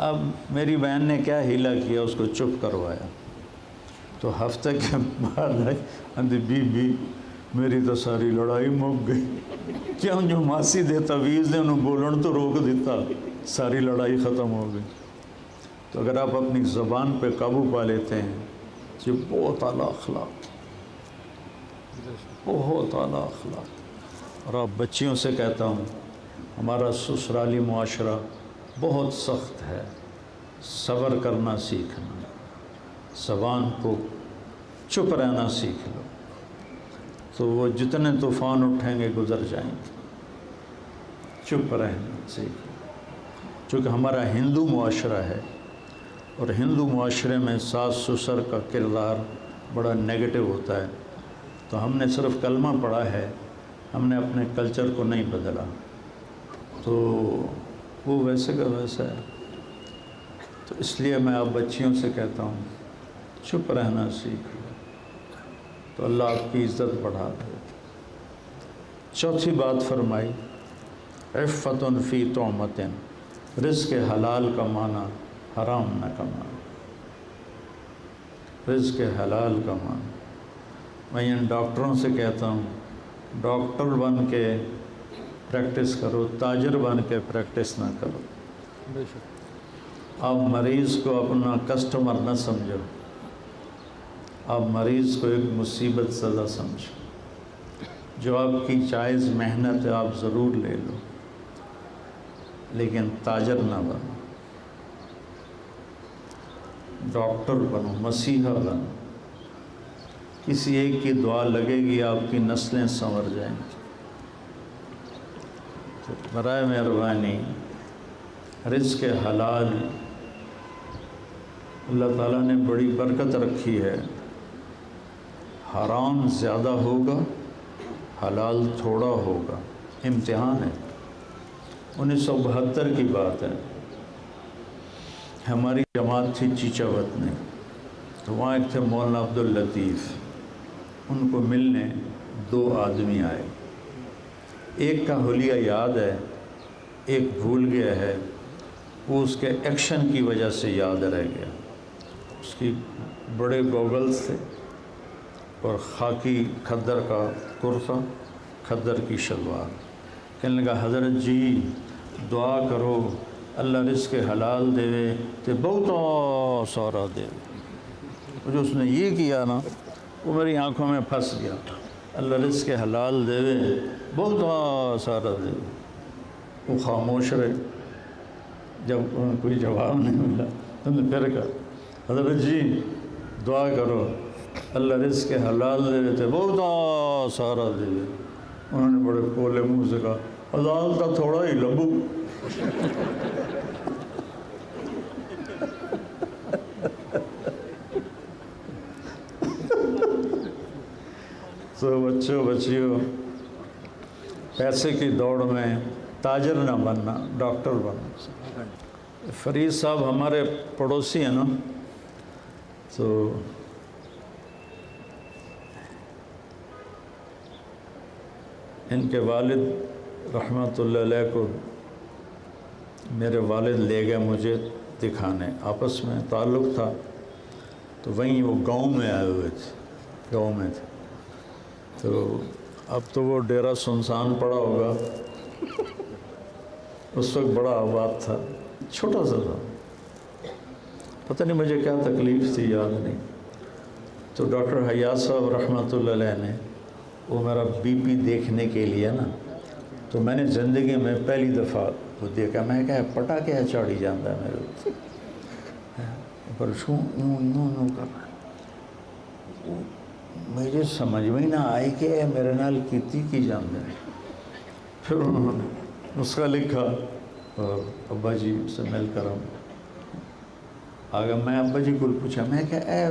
اب میری بہن نے کیا ہیلا کیا، اس کو چپ کروایا، تو ہفتے کے بعد آئی اندھی بی بی میری تو ساری لڑائی مک گئی، کیوں جو ماسی دے تویز نے انہوں بولن تو روک دیتا، ساری لڑائی ختم ہو گئی۔ تو اگر آپ اپنی زبان پہ قابو پا لیتے ہیں، یہ بہت اعلیٰ اخلاق، بہت اعلیٰ اخلاق۔ اور آپ بچیوں سے کہتا ہوں، ہمارا سسرالی معاشرہ بہت سخت ہے، صبر کرنا سیکھنا، زبان کو چپ رہنا سیکھ لو، تو وہ جتنے طوفان اٹھیں گے گزر جائیں گے۔ چپ رہنا سیکھ لو، چونکہ ہمارا ہندو معاشرہ ہے، اور ہندو معاشرے میں ساس سسر کا کردار بڑا نیگیٹو ہوتا ہے، تو ہم نے صرف کلمہ پڑھا ہے، ہم نے اپنے کلچر کو نہیں بدلا، تو وہ ویسے کا ویسا ہے۔ تو اس لیے میں آپ بچیوں سے کہتا ہوں، چپ رہنا سیکھ لو، تو اللہ آپ کی عزت بڑھا دے۔ چوتھی بات فرمائی، عفت فی طعمۃ، رزق حلال کا معنی حرام نہ کمانا، رزق حلال کا معنی۔ میں ان ڈاکٹروں سے کہتا ہوں، ڈاکٹر بن کے پریکٹس کرو، تاجر بن کے پریکٹس نہ کرو۔ بے شک، آپ مریض کو اپنا کسٹمر نہ سمجھو، آپ مریض کو ایک مصیبت زدہ سمجھو، جو آپ کی جائز محنت ہے آپ ضرور لے لو، لیکن تاجر نہ بنو، ڈاکٹر بنو، مسیحا بنو۔ کسی ایک کی دعا لگے گی، آپ کی نسلیں سنور جائیں گی۔ تو برائے مہربانی رزق حلال اللہ تعالیٰ نے بڑی برکت رکھی ہے، حرام زیادہ ہوگا، حلال تھوڑا ہوگا، امتحان ہے۔ 1972 کی بات ہے، ہماری جماعت تھی چیچاوت میں، تو وہاں ایک تھے مولانا عبداللطیف، ان کو ملنے 2 آدمی آئے، ایک کا حلیہ یاد ہے، ایک بھول گیا ہے، وہ اس کے ایکشن کی وجہ سے یاد رہ گیا۔ اس کی بڑے گوگلز تھے اور خاکی کھدر کا کرتا، کھدر کی شلوار۔ کہنے لگا، حضرت جی دعا کرو اللہ رزق حلال دے تے بہت سارا دے۔ جو اس نے یہ کیا نا، وہ میری آنکھوں میں پھنس گیا، اللہ رزق حلال دے بہت سارا دے۔ وہ خاموش رہے، جب انہیں کوئی جواب نہیں ملا تو نے پھر کہا، حضرت جی دعا کرو اللہ رزق حلال دے تے بہت سارا دے۔ انہوں نے بڑے پولے منہ سے کہا، حلال تا تھوڑا ہی لبو۔ تو بچیوں پیسے کی دوڑ میں تاجر نہ بننا، ڈاکٹر بننا۔ فرید صاحب ہمارے پڑوسی ہیں نا، تو ان کے والد رحمۃ اللہ علیہ کو میرے والد لے گئے مجھے دکھانے، آپس میں تعلق تھا، تو وہیں وہ گاؤں میں آئے ہوئے تھے، گاؤں میں تھے۔ تو اب تو وہ ڈیرا سنسان پڑا ہوگا، اس وقت بڑا آباد تھا، چھوٹا سا تھا، پتہ نہیں مجھے کیا تکلیف تھی، یاد نہیں۔ تو ڈاکٹر حیات صاحب رحمۃ اللہ علیہ نے وہ میرا بی پی دیکھنے کے لیے نا، تو میں نے زندگی میں پہلی دفعہ وہ دیکھا، میں کہا پٹا کیا چاڑی جاتا ہے میرے پر شوں یوں کر رہا ہے، مجھے سمجھ میں نہ آئی کہ میرے نال کیتی کی جاندے۔ پھر انہوں نے نسخہ لکھا اور ابا جی سے مل کر ہم آگے، میں ابا جی کو پوچھا، میں کہ اے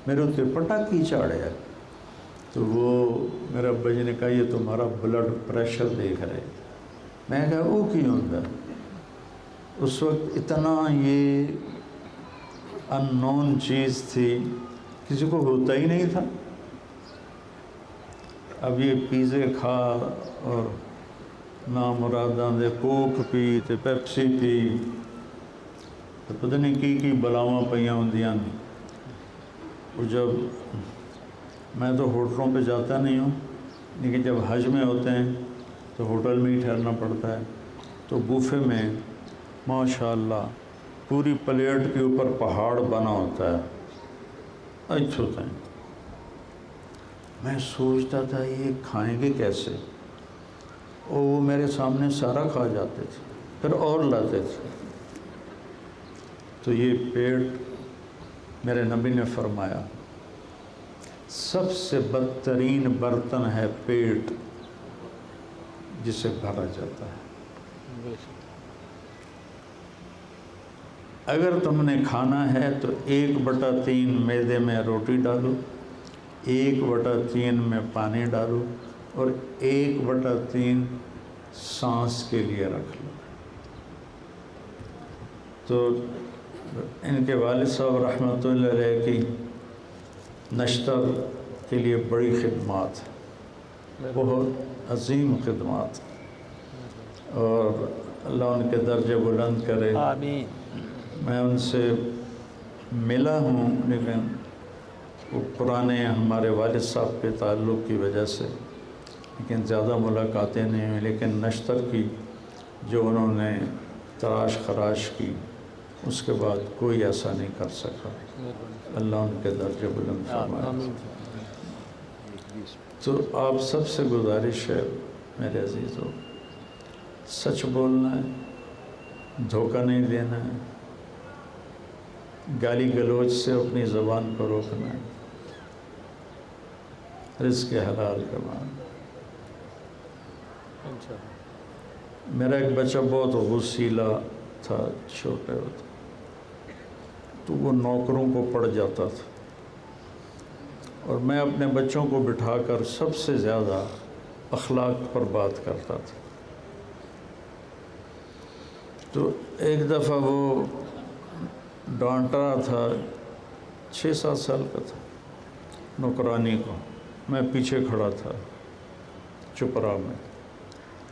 میرے اتنے پٹا کی چاڑے ہے؟ تو وہ میرے ابا جی نے کہا یہ تمہارا بلڈ پریشر دیکھ رہے۔ میں کہا وہ کی ہوتا ہے؟ اس وقت اتنا یہ ان نون چیز تھی، کسی کو ہوتا ہی نہیں تھا۔ اب یہ پیزے کھا اور نامراداں دے کوک پی تے پیپسی پی، تو پتہ نہیں کی بلاواں پئیاں ہوندیاں نے۔ وہ جب میں تو ہوٹلوں پہ جاتا نہیں ہوں، لیکن جب حج میں ہوتے ہیں تو ہوٹل میں ہی ٹھہرنا پڑتا ہے، تو بوفے میں ماشاءاللہ پوری پلیٹ کے اوپر پہاڑ بنا ہوتا ہے، اچھا ہوتا ہے۔ میں سوچتا تھا یہ کھائیں گے کیسے، اور وہ میرے سامنے سارا کھا جاتے تھے، پھر اور لاتے تھے۔ تو یہ پیٹ، میرے نبی نے فرمایا سب سے بدترین برتن ہے پیٹ، جسے بھرا جاتا ہے۔ اگر تم نے کھانا ہے تو 1/3 میدے میں روٹی ڈالو، 1/3 میں پانی ڈالو، اور 1/3 سانس کے لیے رکھ لو۔ تو ان کے والد صاحب رحمۃ اللہ علیہ کی نشتر کے لیے بڑی خدمات، بہت عظیم خدمات، اور اللہ ان کے درجے بلند کرے۔ آمین۔ میں ان سے ملا ہوں، لیکن وہ پرانے ہمارے والد صاحب کے تعلق کی وجہ سے، لیکن زیادہ ملاقاتیں نہیں ہوئیں، لیکن نشتر کی جو انہوں نے تراش خراش کی، اس کے بعد کوئی ایسا نہیں کر سکا۔ اللہ ان کے درجے بلند فرمائے۔ تو آپ سب سے گزارش ہے میرے عزیزو، سچ بولنا ہے، دھوکہ نہیں دینا ہے، گالی گلوچ سے اپنی زبان کو روکنا ہے، رزق حلال کمانا۔ میرا ایک بچہ بہت غصیلا تھا، چھوٹے ہوتا، تو وہ نوکروں کو پڑ جاتا تھا، اور میں اپنے بچوں کو بٹھا کر سب سے زیادہ اخلاق پر بات کرتا تھا۔ تو ایک دفعہ وہ ڈانٹ رہا تھا، 6-7 سال کا تھا، نوکرانی کو، میں پیچھے کھڑا تھا چپ رہا میں۔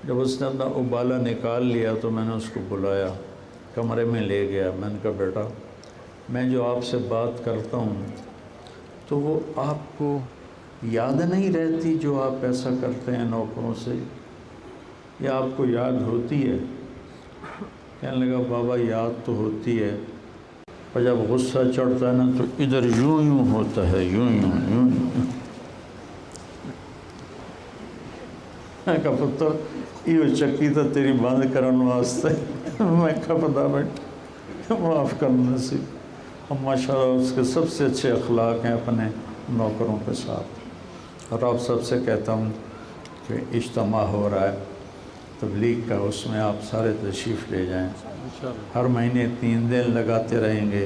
جب اس نے اپنا ابالا نکال لیا تو میں نے اس کو بلایا، کمرے میں لے گیا، میں نے کہا بیٹا میں جو آپ سے بات کرتا ہوں تو وہ آپ کو یاد نہیں رہتی جو آپ ایسا کرتے ہیں نوکروں سے، یا آپ کو یاد ہوتی ہے؟ کہنے لگا بابا یاد تو ہوتی ہے، اور جب غصہ چڑھتا ہے نا تو ادھر یوں یوں ہوتا ہے، یوں یوں یوں یوں۔ میں کہا پتر یہ چکی تو تیری بند کرن واسطے، میں کہا پتا بیٹا معاف کرنا سی۔ اور ماشاءاللہ اس کے سب سے اچھے اخلاق ہیں اپنے نوکروں کے ساتھ۔ اور آپ سب سے کہتا ہوں کہ اجتماع ہو رہا ہے تبلیغ کا، اس میں آپ سارے تشریف لے جائیں، ہر مہینے 3 دن لگاتے رہیں گے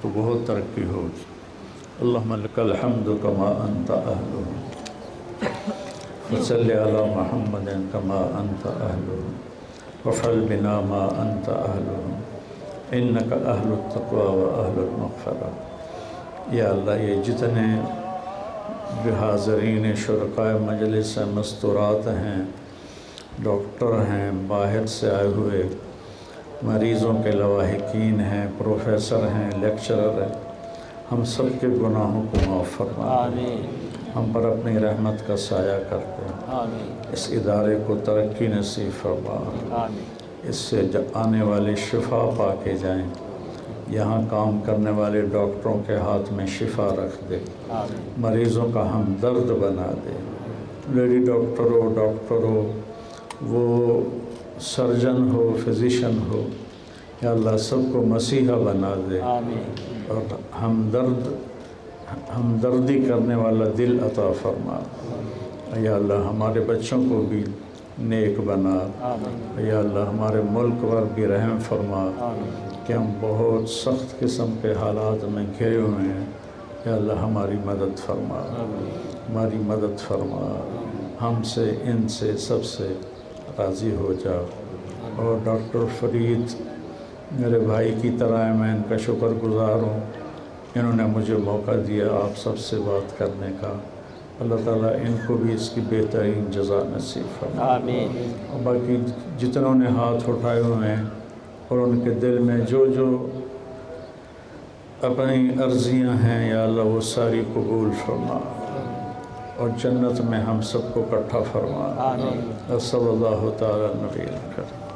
تو بہت ترقی ہوگی۔ اللہم لک الحمد کما انت اہلہ، وصلی علی محمد کما انت اہلہ، وفعل بنا ما انت اہلہ، انک اہل التقوی و اہل المغفرہ۔ یا اللہ یہ جتنے بھی حاضرین شرکاء مجلس مستورات ہیں، ڈاکٹر ہیں، باہر سے آئے ہوئے مریضوں کے لواحقین ہیں، پروفیسر ہیں، لیکچرر ہیں، ہم سب کے گناہوں کو معاف فرما، آمین۔ ہم پر اپنی رحمت کا سایہ کرتے ہیں، آمین۔ اس ادارے کو ترقی نصیب فرما، آمین۔ اس اس سے آنے والے شفا پا کے جائیں، یہاں کام کرنے والے ڈاکٹروں کے ہاتھ میں شفا رکھ دے، آمین۔ مریضوں کا ہمدرد بنا دے، لیڈی ڈاکٹر ہو، وہ سرجن ہو، فزیشن ہو، یا اللہ سب کو مسیحا بنا دے، آمین۔ اور ہمدردی کرنے والا دل عطا فرما۔ یا اللہ ہمارے بچوں کو بھی نیک بنا، آمین۔ یا اللہ ہمارے ملک پر بھی رحم فرما، آمین۔ کہ ہم بہت سخت قسم کے حالات میں گھرے ہوئے ہیں، یا اللہ ہماری مدد فرما، ہماری مدد فرما، ہم سے، ان سے، سب سے راضی ہو جا۔ اور ڈاکٹر فرید میرے بھائی کی طرح میں ان کا شکر گزار ہوں، انہوں نے مجھے موقع دیا آپ سب سے بات کرنے کا۔ اللہ تعالیٰ ان کو بھی اس کی بہترین جزا نصیب فرما۔ آمین۔ اور باقی جتنوں نے ہاتھ اٹھائے ہوئے ہیں اور ان کے دل میں جو اپنی عرضیاں ہیں یا اللہ وہ ساری قبول فرما اور جنت میں ہم سب کو اکٹھا فرما. صلی اللہ تعالی نبی الکریم.